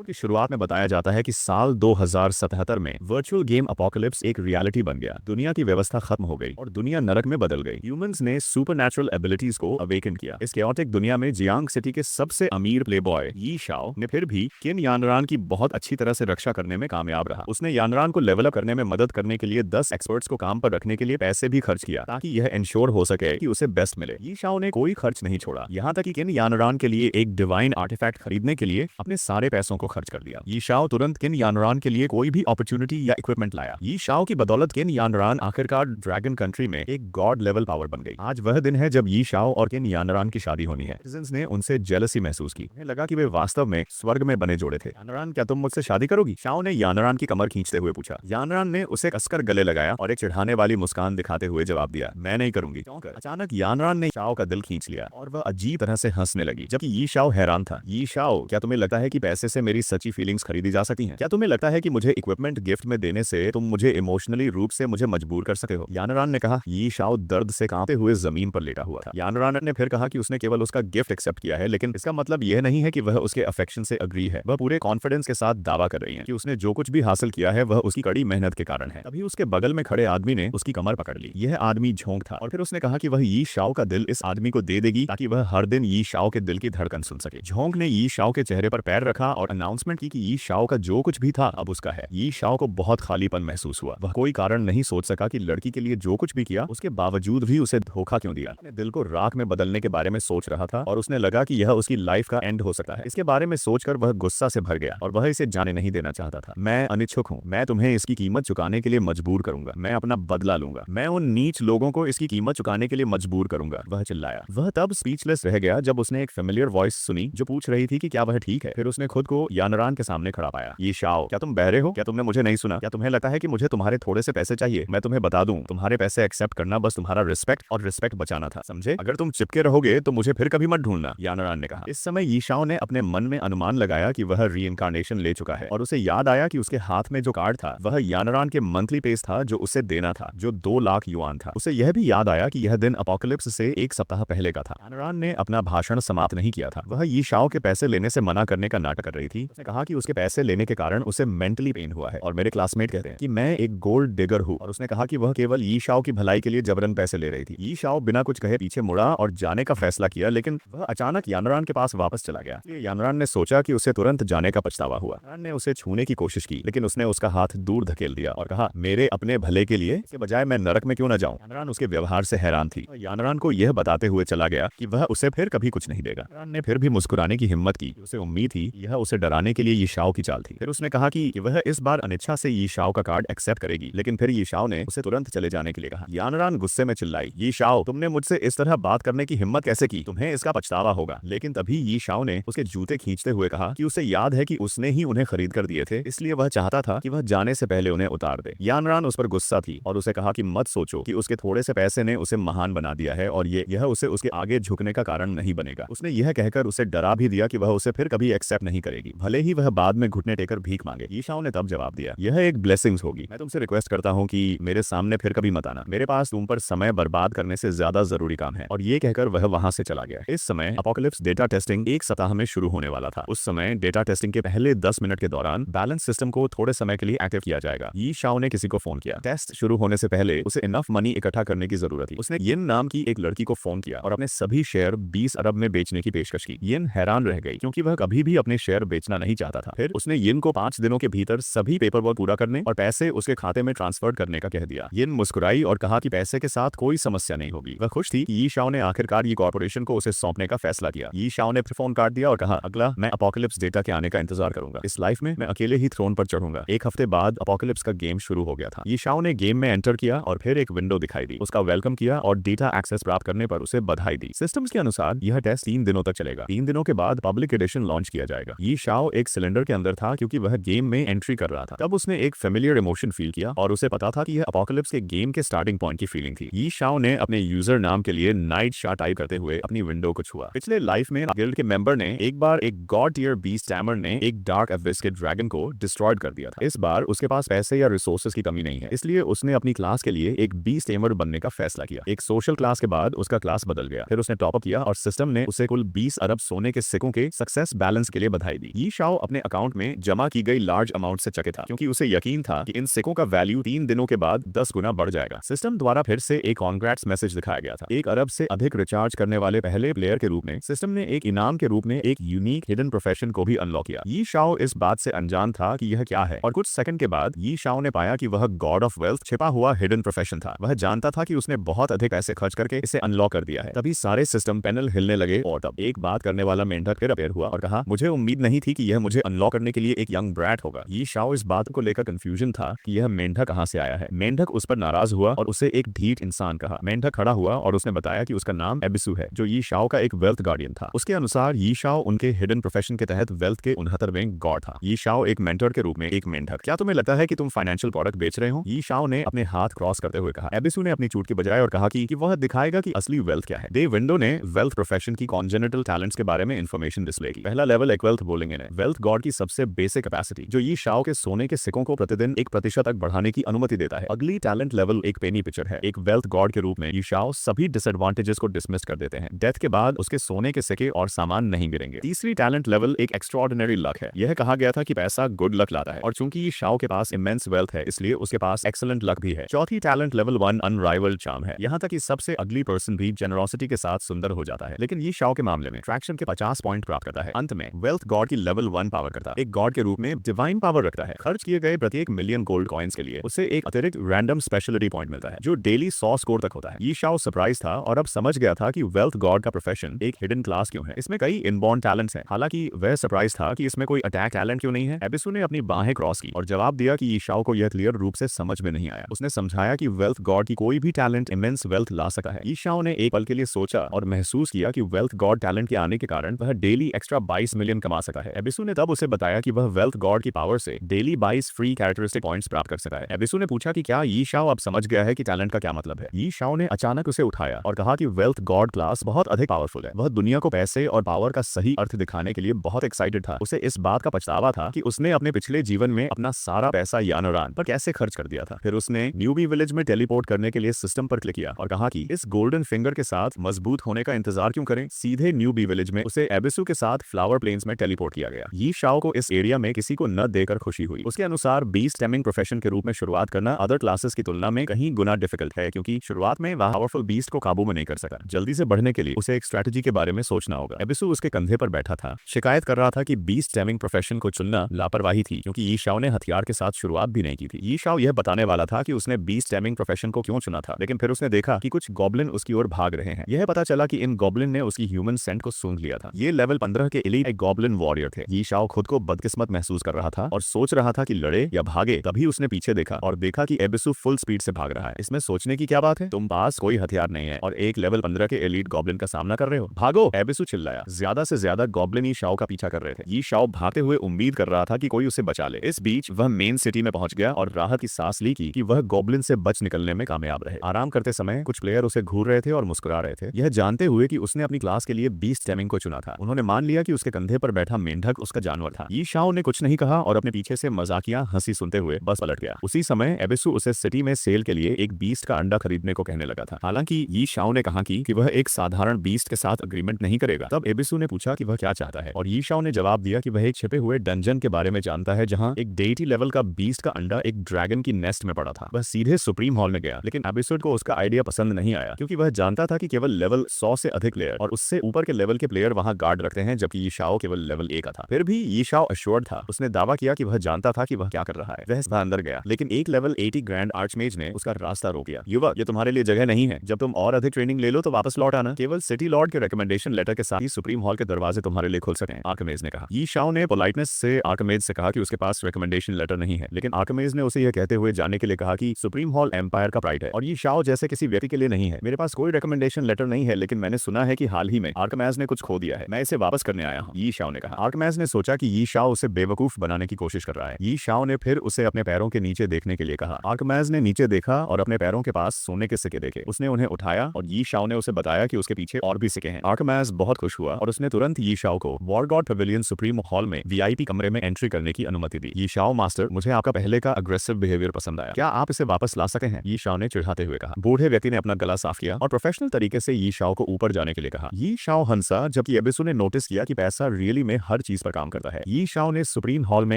की शुरुआत में बताया जाता है कि साल 2077 में वर्चुअल गेम अपोकलिप्स एक रियलिटी बन गया। दुनिया की व्यवस्था खत्म हो गई और दुनिया नरक में बदल गई। ह्यूमंस ने सुपरनैचुरल एबिलिटीज को अवेकन किया। इस chaotic दुनिया में जियांग सिटी के सबसे अमीर प्लेबॉय यी शाओ ने फिर भी किन यानरान की बहुत अच्छी तरह से रक्षा करने में कामयाब रहा। उसने यानरान को लेवल अप करने में मदद करने के लिए 10 एक्सपर्ट्स को काम पर रखने के लिए पैसे भी खर्च किया ताकि यह इंश्योर हो सके कि उसे बेस्ट मिले। यी शाओ ने कोई खर्च नहीं छोड़ा, यहाँ तक कि किन यानरान के लिए एक डिवाइन आर्टिफैक्ट खरीदने के लिए अपने सारे पैसों को खर्च कर दिया। यी शाओ तुरंत किन यानरान के लिए कोई भी अपॉर्चुनिटी या इक्विपमेंट लाया। यी शाओ की बदौलत किन यानरान आखिरकार ड्रैगन कंट्री में एक गॉड लेवल पावर बन गई। आज वह दिन है जब यी शाओ और किन यानरान की शादी होनी है। सिटीजंस ने उनसे जेलसी महसूस की। उन्हें लगा कि वे वास्तव में स्वर्ग में बने जोड़े थे। यानरान, क्या तुम मुझसे शादी करोगी? शाओ ने यानरान की कमर खींचते हुए पूछा। यानरान ने उसे कसकर गले लगाया और एक चिढ़ाने वाली मुस्कान दिखाते हुए जवाब दिया, मैं नहीं करूंगी। अचानक यानरान ने शाओ का दिल खींच लिया और वह अजीब तरह से हंसने लगी, जबकि यी शाओ हैरान था। यी शाओ, क्या तुम्हें लगता है कि पैसे से मेरी सच्ची फीलिंग्स खरीदी जा सकती हैं? क्या तुम्हें लगता है कि मुझे इक्विपमेंट गिफ्ट में देने से तुम मुझे इमोशनली रूप से मुझे मजबूर कर सके हो? यानरान ने कहा। यी शाओ दर्द से कांपते हुए जमीन पर लेटा हुआ था। यानरान ने फिर कहा कि उसने केवल उसका गिफ्ट एक्सेप्ट किया है, लेकिन इसका मतलब यह नहीं है कि वह उसके अफेक्शन से अग्री है। वह पूरे कॉन्फिडेंस के साथ दावा कर रही है कि उसने जो कुछ भी हासिल किया है वह उसकी कड़ी मेहनत के कारण है। तभी उसके बगल में खड़े आदमी ने उसकी कमर पकड़ ली। यह आदमी झोंक था और फिर उसने कहा कि वह यी शाओ का दिल इस आदमी को दे देगी ताकि वह हर दिन यी शाओ के दिल की धड़कन सुन सके। झोंक ने यी शाओ के चेहरे पर पैर रखा और अनाउंसमेंट की कि यी शाओ का जो कुछ भी था अब उसका है। यी शाओ को बहुत खालीपन महसूस हुआ। वह कोई कारण नहीं सोच सका कि लड़की के लिए जो कुछ भी किया उसके बावजूद भी उसे धोखा क्यों दिया। अपने दिल को राख में बदलने के बारे में सोच रहा था और उसने लगा कि यह उसकी लाइफ का एंड हो सकता है। इसके बारे में सोचकर वह गुस्सा से भर गया और वह इसे जाने नहीं देना चाहता था। मैं अनिच्छुक हूँ, मैं तुम्हें इसकी कीमत चुकाने के लिए मजबूर करूंगा। मैं अपना बदला लूंगा। मैं उन नीच लोगों को इसकी कीमत चुकाने के लिए मजबूर करूंगा, वह चिल्लाया। वह तब स्पीचलेस रह गया जब उसने एक फेमिलियर वॉइस सुनी जो पूछ रही थी कि क्या वह ठीक है। फिर उसने खुद को यानरान के सामने खड़ा पाया। यी शाओ, क्या तुम बहरे हो? क्या तुमने मुझे नहीं सुना? क्या तुम्हें लगता है कि मुझे तुम्हारे थोड़े से पैसे चाहिए? मैं तुम्हें बता दूं, तुम्हारे पैसे एक्सेप्ट करना बस तुम्हारा रिस्पेक्ट और रिस्पेक्ट बचाना था, समझे? अगर तुम चिपके रहोगे तो मुझे फिर कभी मत ढूंढना, यानरान ने कहा। इस समय यी शाओ ने अपने मन में अनुमान लगाया कि वह रीइंकार्नेशन ले चुका है और उसे याद आया कि उसके हाथ में जो कार्ड था वह यानरान के मंथली पेस था जो उसे देना था, जो 2 लाख युआन था। उसे यह भी याद आया कि यह दिन अपोकलिप्स से 1 सप्ताह पहले का था। यानरान ने अपना भाषण समाप्त नहीं किया था। वह यी शाओ के पैसे लेने से मना करने का नाटक कर रही थी। उसने कहा कि उसके पैसे लेने के कारण उसे मेंटली पेन हुआ है और मेरे क्लासमेट कहते हैं कि मैं एक गोल्ड डिगर हूँ। और उसने कहा कि वह केवल यी शाओ की भलाई के लिए जबरन पैसे ले रही थी। यी शाओ बिना कुछ कहे पीछे मुड़ा और जाने का फैसला किया, लेकिन वह अचानक यानरान के पास वापस चला गया। यानरान ने सोचा कि उसे तुरंत जाने का पछतावा हुआ। यानरान ने उसे छूने की कोशिश की, लेकिन उसने उसका हाथ दूर धकेल दिया और कहा, मेरे अपने भले के लिए, इसके बजाय मैं नरक में क्यों न जाऊं। यानरान उसके व्यवहार से हैरान थी। यानरान को यह बताते हुए चला गया कि वह उसे फिर कभी कुछ नहीं देगा। यानरान ने फिर भी मुस्कुराने की हिम्मत की। उसे उम्मीद थी यह उसे डराने के लिए यी शाओ की चाल थी। फिर उसने कहा कि वह इस बार अनिच्छा से यी शाओ का कार्ड एक्सेप्ट करेगी, लेकिन फिर यी शाओ ने उसे तुरंत चले जाने के लिए कहा। यानरान गुस्से में चिल्लाई, यी शाओ, तुमने मुझसे इस तरह बात करने की हिम्मत कैसे की? तुम्हें इसका पछतावा होगा। लेकिन तभी यी शाओ ने उसके जूते खींचते हुए कहा कि उसे याद है कि उसने ही उन्हें खरीद कर दिए थे, इसलिए वह चाहता था कि वह जाने से पहले उन्हें उतार दे। यानरान उस पर गुस्सा थी और उसे कहा कि मत सोचो कि उसके थोड़े से पैसे ने उसे महान बना दिया है और यह उसे उसके आगे झुकने का कारण नहीं बनेगा। उसने यह कहकर उसे डरा भी दिया कि वह उसे फिर कभी एक्सेप्ट नहीं करेगी, भले ही वह बाद में घुटने टेकर भीख मांगे। यी शाओ ने तब जवाब दिया, यह एक ब्लेसिंग्स होगी। मैं तुमसे रिक्वेस्ट करता हूँ कि मेरे सामने फिर कभी मत आना। मेरे पास तुम पर समय बर्बाद करने से ज्यादा जरूरी काम है। और ये कहकर वह वहां से चला गया। इस समय अपोकलिप्स डेटा टेस्टिंग 1 सप्ताह में शुरू होने वाला था। उस समय डेटा टेस्टिंग के पहले 10 मिनट के दौरान बैलेंस सिस्टम को थोड़े समय के लिए एक्टिव किया जाएगा। यी शाओ ने किसी को फोन किया। टेस्ट शुरू होने से पहले उसे इनफ मनी इकट्ठा करने की जरूरत थी। उसने यिन नाम की एक लड़की को फोन किया और अपने सभी शेयर 20 अरब में बेचने की पेशकश की। यिन हैरान रह गई क्योंकि वह कभी भी अपने शेयर बेचना नहीं चाहता था। फिर उसने यिन को 5 दिनों के भीतर सभी पेपर वर्क पूरा करने और पैसे उसके खाते में ट्रांसफर करने का कह दिया। यिन मुस्कुराई और कहा कि पैसे के साथ कोई समस्या नहीं होगी। वह खुश थी कि यी शाओ ने आखिरकार ये कॉर्पोरेशन को उसे सौंपने का फैसला किया। यी शाओ ने फिर फोन काट दिया और कहा, अगला मैं अपोकलिप्स डेटा के आने का इंतजार करूंगा। इस लाइफ में मैं अकेले ही थ्रोन पर चढ़ूंगा। 1 हफ्ते बाद अपोकलिप्स का गेम शुरू हो गया था। यी शाओ ने गेम में एंटर किया और फिर एक विंडो दिखाई दी। उसका वेलकम किया और डेटा एक्सेस प्राप्त करने पर उसे बधाई दी। सिस्टम्स के अनुसार यह टेस्ट 3 दिनों तक चलेगा। 3 दिनों के बाद पब्लिक एडिशन लॉन्च किया जाएगा। यी शाओ एक सिलेंडर के अंदर था क्योंकि वह गेम में एंट्री कर रहा था। तब उसने एक फेमिलियर इमोशन फील किया और उसे पता था कि यह अपोकलिप्स के गेम के स्टार्टिंग पॉइंट की फीलिंग थी। यी शाओ ने अपने यूजर नाम के लिए नाइट शा टाइप करते हुए अपनी विंडो को छुआ। पिछले लाइफ में गिल्ड के मेंबर ने एक बार एक गॉड टियर बीस्ट टैमर ने एक डार्क एबिस के ड्रैगन को डिस्ट्रॉयड कर दिया था। इस बार उसके पास पैसे या रिसोर्सेज की कमी नहीं है, इसलिए उसने अपनी क्लास के लिए एक बीस्ट टेमर बनने का फैसला किया। एक सोशल क्लास के बाद उसका क्लास बदल गया। फिर उसने टॉप अप किया और सिस्टम ने उसे कुल 20 अरब सोने के सिक्कों के सक्सेस बैलेंस के लिए बधाई दी। यी शाओ अपने अकाउंट में जमा की गई लार्ज अमाउंट से चकित था, क्योंकि उसे यकीन था कि इन सिक्कों का वैल्यू 3 दिनों के बाद 10 गुना बढ़ जाएगा। सिस्टम द्वारा फिर से एक कॉन्ग्रेट्स मैसेज दिखाया गया था। 1 अरब से अधिक रिचार्ज करने वाले पहले प्लेयर के रूप में सिस्टम ने एक इनाम के रूप में एक यूनिक हिडन प्रोफेशन को भी अनलॉक किया। यी शाओ इस बात से अनजान था कि यह क्या है, और कुछ सेकंड के बाद यी शाओ ने पाया कि वह गॉड ऑफ वेल्थ छिपा हुआ हिडन प्रोफेशन था। वह जानता था कि उसने बहुत अधिक पैसे खर्च करके इसे अनलॉक कर दिया है। तभी सारे सिस्टम पैनल हिलने लगे और तब एक बात करने वाला मेंढक फिर अपेयर हुआ और कहा, मुझे उम्मीद नहीं थी कि यह मुझे अनलॉक करने के लिए एक यंग ब्रैट होगा। यी शाओ इस बात को लेकर कंफ्यूजन था कि यह मेंढक कहां से आया है। मेंढक उस पर नाराज हुआ और उसे एक ढीठ इंसान कहा। मेंढक खड़ा हुआ और उसने बताया कि उसका नाम एबिसु है, जो यी शाओ का एक वेल्थ गार्डियन था। उसके अनुसार यी शाओ उनके हिडन प्रोफेशन के तहत वेल्थ के 69वें गॉड था। यी शाओ एक मेंटर के रूप में एक मेंढक। क्या तुम्हें लगता है कि तुम फाइनेंशियल प्रोडक्ट बेच रहे हो? यी शाओ ने अपने हाथ क्रॉस करते हुए कहा। एबिसु ने अपनी चूट की बजाय और कहा कि वह दिखाएगा कि असली वेल्थ क्या है। दे विंडो ने वेल्थ प्रोफेशन की कॉन्जेनिटल टैलेंट्स के बारे में इंफॉर्मेशन डिस्प्ले की। पहला लेवल एक वेल्थ बोलिंग है, वेल्थ गॉड की सबसे बेसिक कैपेसिटी, जो यी शाओ के सोने के सिक्कों को प्रतिदिन 1% तक बढ़ाने की अनुमति देता है। अगली टैलेंट लेवल एक पेनी पिक्चर है। एक वेल्थ गॉड के रूप में यी शाओ सभी डिसएडवांटेजेस को डिसमिस कर देते हैं। डेथ के बाद उसके सोने के सिक्के और सामान नहीं गिरेंगे। तीसरी टैलेंट लेवल एक एक्स्ट्राऑर्डिनरी लक है। यह कहा गया था कि पैसा गुड लक लाता है, और चूंकि यी शाओ के पास इमेंस वेल्थ है, इसलिए उसके पास एक्सीलेंट लक भी है। चौथी टैलेंट लेवल 1 अनराइवल्ड चार्म है। यहाँ तक कि सबसे अगली पर्सन भी जेनरोसिटी के साथ सुंदर हो जाता है, लेकिन यी शाओ के मामले में ट्रैक्शन के 50 पॉइंट प्राप्त करता है। अंत में वेल्थ गॉड की लेवल 1 पावर करता, एक गॉड के रूप में डिवाइन पावर रखता है। खर्च किए गए प्रत्येक मिलियन गोल्ड कॉइन्स के लिए उसे एक अतिरिक्त रैंडम स्पेशलिटी पॉइंट मिलता है, जो डेली 100 स्कोर तक होता है। यी शाओ सरप्राइज था और अब समझ गया था कि वेल्थ गॉड का प्रोफेशन एक हिडन क्लास क्यों है। इसमें कई इनबॉर्न टैलेंट्स हैं। हालांकि वह सरप्राइज था कि इसमें कोई अटैक टैलेंट क्यों नहीं है। एबिसु ने अपनी बाहें क्रॉस की और जवाब दिया कि यी शाओ को यह क्लियर रूप से समझ में नहीं आया। उसने समझाया कि वेल्थ गॉड की कोई भी टैलेंट इमेंस वेल्थ ला सकता है। यी शाओ ने एक पल के लिए सोचा और महसूस किया कि वेल्थ गॉड टैलेंट के आने के कारण वह डेली एक्स्ट्रा 22 मिलियन कमा सकता है। एबिसु ने तब उसे बताया कि वह वेल्थ गॉड की पावर से डेली 22 फ्री कैरेक्टरिस्टिक पॉइंट्स प्राप्त कर सकता है। एबिसु ने पूछा कि क्या यी शाओ अब समझ गया है कि टैलेंट का क्या मतलब है। यी शाओ ने अचानक उसे उठाया और कहा कि वेल्थ गॉड क्लास बहुत अधिक पावरफुल है। वह दुनिया को पैसे और पावर का सही अर्थ दिखाने के लिए बहुत एक्साइटेड था। उसे इस बात का पछतावा था कि उसने अपने पिछले जीवन में अपना सारा पैसा यानोरान पर कैसे खर्च कर दिया था। फिर उसने न्यूबी विलेज में टेलीपोर्ट करने के लिए सिस्टम पर क्लिक किया और कहा कि इस गोल्डन फिंगर के साथ मजबूत होने का इंतजार क्यों करें। सीधे न्यूबी विलेज में उसे एबिसु के साथ फ्लावर प्लेन्स में टेलीपोर्ट किया गया। यी शाओ को इस एरिया में किसी को न देकर खुशी हुई। उसके अनुसार बीस्ट टेमिंग प्रोफेशन के रूप में शुरुआत करना अदर क्लासेस की तुलना में कहीं गुना डिफिकल्ट है, क्योंकि शुरुआत में वह पावरफुल बीस्ट को काबू में नहीं कर सका। जल्दी से बढ़ने के लिए उसे एक स्ट्रेटजी के बारे में सोचना होगा। एबिसु उसके कंधे पर बैठा था, शिकायत कर रहा था कि बीस्ट टेमिंग प्रोफेशन को चुनना लापरवाही थी, क्योंकि यी शाओ ने हथियार के साथ शुरुआत भी नहीं की थी। यी शाओ यह बताने वाला था कि उसने बीस्ट टेमिंग प्रोफेशन को क्यों चुना था, लेकिन फिर उसने देखा कि कुछ गॉब्लिन उसकी ओर भाग रहे हैं। यह पता चला कि इन गॉब्लिन ने उसकी ह्यूमन सेंट को सूंघ लिया था। ये लेवल 15 के एलीट एक गॉब्लिन वॉरियर थे। यी शाओ खुद को बदकिस्मत महसूस कर रहा था और सोच रहा था कि लड़े या भागे। तभी उसने पीछे देखा और देखा कि एबिसु फुल स्पीड से भाग रहा है। इसमें सोचने की क्या बात है, तुम पास कोई हथियार नहीं है और एक लेवल 15 के एलीट गॉब्लिन का सामना कर रहे हो। भागो, एबिसु चिल्लाया। ज्यादा से ज्यादा गॉब्लिन यी शाओ का पीछा कर रहे थे। यी शाओ भागते हुए उम्मीद कर रहा था कि कोई उसे बचा ले। इस बीच वह मेन सिटी में पहुंच गया और राहत की सांस ली कि वह गॉब्लिन से बच निकलने में कामयाब रहे। आराम करते समय कुछ प्लेयर उसे घूर रहे थे और मुस्कुरा रहे थे, यह जानते हुए कि उसने अपनी क्लास के लिए बीस्ट टेमिंग को चुना था। उन्होंने मान लिया कि उसके कंधे पर बैठा मेंढक उसका जानवर था। यी शाओ ने कुछ नहीं कहा और अपने पीछे से मजाकिया हंसी सुनते हुए बस पलट गया। उसी समय एबिसु उसे सिटी में सेल के लिए एक बीस्ट का अंडा खरीदने को कहने लगा था। हालांकि यी शाओ ने कहा कि वह एक साधारण बीस्ट के साथ अग्रीमेंट नहीं करेगा। तब एबिसु ने पूछा कि वह क्या चाहता है और यी शाओ ने जवाब दिया कि वह एक छिपे हुए डंजन के बारे में जानता है, जहां एक डेटी लेवल का बीस्ट का अंडा एक ड्रैगन की नेस्ट में पड़ा था। वह सीधे सुप्रीम हॉल में गया, लेकिन एबिसु को उसका आइडिया पसंद नहीं आया, क्योंकि वह जानता था कि केवल लेवल 100 से अधिक प्लेयर और उससे ऊपर के लेवल के प्लेयर वहां गार्ड रखते हैं, जबकि यी शाओ केवल लेवल 1 का था। फिर भी यी शाओ अश्योर्ड था। उसने दावा किया कि वह जानता था कि वह क्या कर रहा है। वह अंदर गया, लेकिन एक लेवल 80 ग्रैंड आर्चमेज ने उसका रास्ता रोक दिया। युवक, ये तुम्हारे लिए जगह नहीं है। जब तुम और अधिक ट्रेनिंग ले लो तो वापस लौट आना। केवल सिटी लॉर्ड के रिकमेंडेशन लेटर के साथ ही सुप्रीम हॉल के दरवाजे तुम्हारे लिए खुल सकते हैं, आर्कमेज ने कहा। यी शाओ ने पोलाइटनेस से आर्कमेज से कहा कि उसके पास रिकमेंडेशन लेटर नहीं है, लेकिन आर्कमेज ने उसे यह कहते हुए जाने के लिए कहा कि सुप्रीम हॉल एम्पायर का प्राइड है और यी शाओ जैसे किसी व्यक्ति के लिए नहीं है। मेरे पास कोई रिकमेंडेशन लेटर नहीं है, लेकिन मैंने सुना है कि हाल ही में आर्कमेज ने कुछ खो दिया है। मैं इसे वापस करने आया हूँ, यी शाओ ने कहा। आर्कमेज ने सोचा कि यी शाओ उसे बेवकूफ बनाने की कोशिश कर रहा है। यी शाओ ने फिर उसे अपने पैरों के नीचे देखने के लिए कहा। आर्कमेज ने नीचे देखा और अपने पैरों के पास सोने के सिक्के देखे। उसने उन्हें उठाया और यी शाओ ने उसे बताया कि उसके पीछे और भी सिक्के हैं। आर्कमेज बहुत खुश हुआ और उसने तुरंत यी शाओ को war God Pavilion supreme hall में वीआईपी कमरे में एंट्री करने की अनुमति दी। यी शाओ, मास्टर, मुझे आपका पहले का अग्रेसिव बिहेवियर पसंद आया। क्या आप इसे वापस ला सके हैं? यी शाओ ने चिढ़ाते हुए कहा। बूढ़े व्यक्ति ने अपना गला साफ किया और प्रोफेशनल तरीके से यी शाओ को ऊपर जाने के लिए कहा। यी शाओ हंसा, जबकि एबिसु ने नोटिस किया कि पैसा रियली में हर चीज चीज पर काम करता है। यी शाओ ने सुप्रीम हॉल में